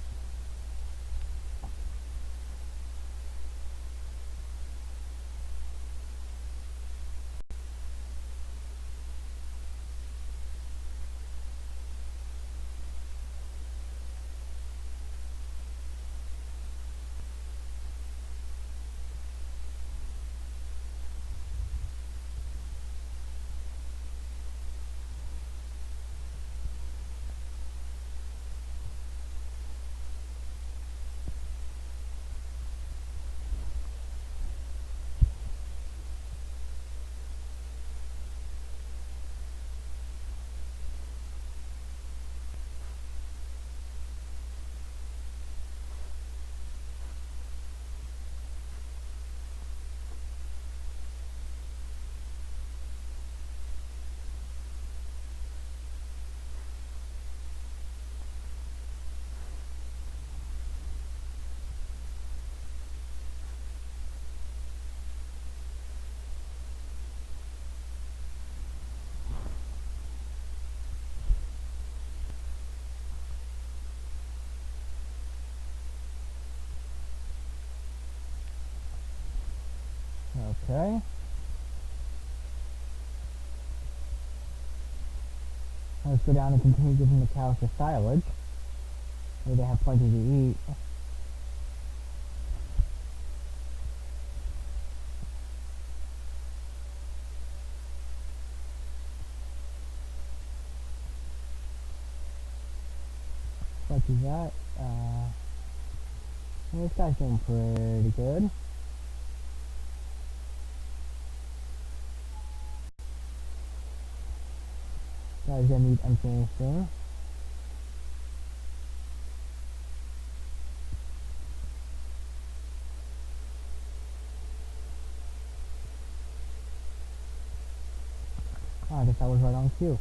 Okay. Let's go down and continue giving the cows the silage. Where they have plenty to eat. Let's do that. This guy's doing pretty good. Guy's gonna need emptying soon. Oh, I guess I was right on cue.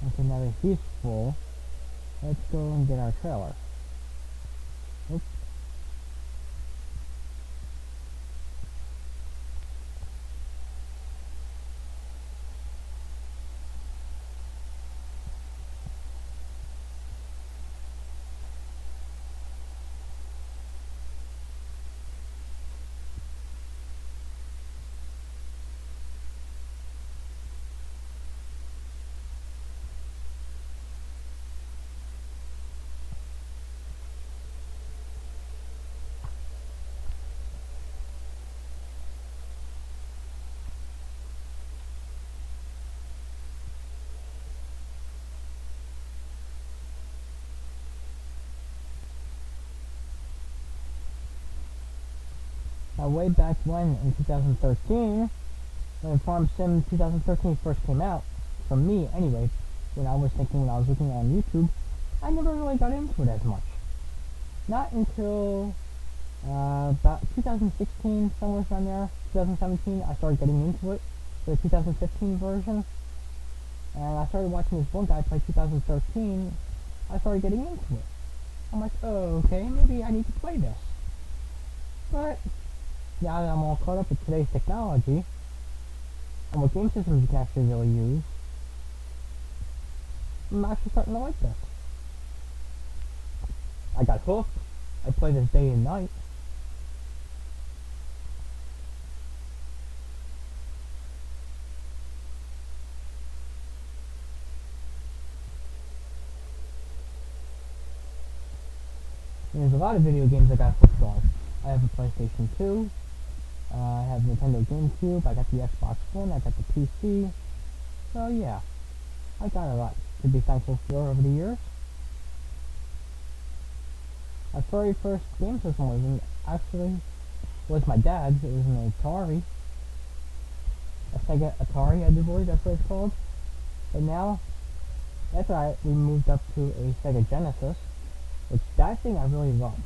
Okay, now that he's full, let's go and get our trailer. Oops. Now, way back when, in 2013, when Farm Sim 2013 first came out, for me anyway, when I was looking on YouTube, I never really got into it as much. Not until about 2016, somewhere around there, 2017, I started getting into it, for the 2015 version, and I started watching this one guy play 2013, I started getting into it. I'm like, oh, okay, maybe I need to play this. But now that I'm all caught up with today's technology, and what game systems you can actually really use, I'm actually starting to like this. I got hooked. I play this day and night. And there's a lot of video games I got hooked on. I have a PlayStation 2, I have Nintendo GameCube, I got the Xbox One, I got the PC. So yeah, I got a lot to be thankful for over the years. My very first game system was my dad's. It was an Atari. A Sega Atari, I do believe that's what it's called. But now, after we moved up to a Sega Genesis, which that thing I really loved.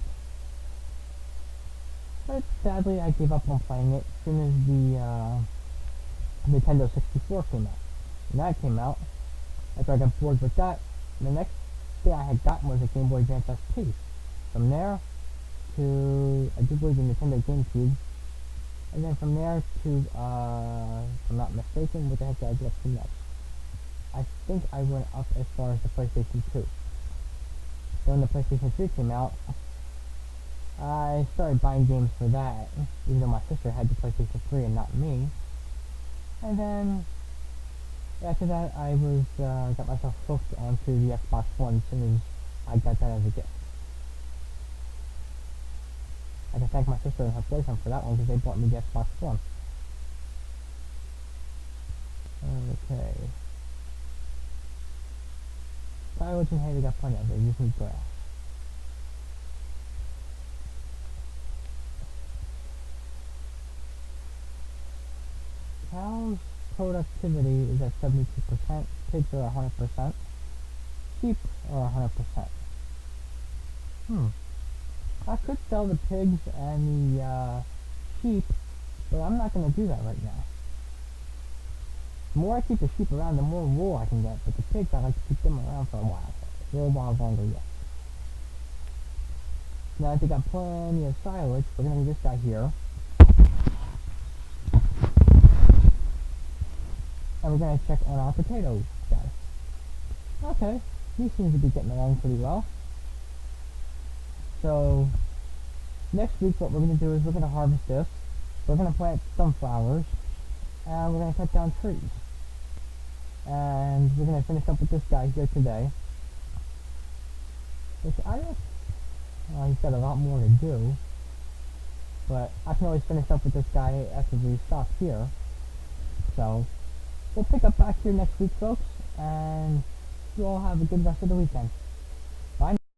But sadly, I gave up on playing it as soon as the Nintendo 64 came out. When that came out, after I got bored with that, the next thing I had gotten was a Game Boy Advance SP. From there to, I do believe, the Nintendo GameCube. And then from there to, if I'm not mistaken, what the heck did I get up to next? I think I went up as far as the PlayStation 2. Then when the PlayStation 3 came out, I started buying games for that, even though my sister had the PlayStation 3 and not me. And then, after that, I got myself hooked onto the Xbox One as soon as I got that as a gift. I can thank my sister and her boyfriend for that one because they bought me the Xbox One. Okay. Silage and hay, we got plenty of it. You just need grass. Cows' productivity is at 72%, pigs are 100%, sheep are 100%. I could sell the pigs and the sheep, but I'm not going to do that right now. The more I keep the sheep around, the more wool I can get, but the pigs, I like to keep them around for a little while longer yet. Now I think I got plenty of silage. We're going to do this guy here. And we're going to check on our potato guy. Okay, he seems to be getting along pretty well. So, next week what we're going to do is we're going to harvest this. We're going to plant sunflowers. And we're going to cut down trees. And we're going to finish up with this guy here today. Which I guess, he's got a lot more to do. But I can always finish up with this guy after we stop here. So, we'll pick up back here next week, folks. And you all have a good rest of the weekend.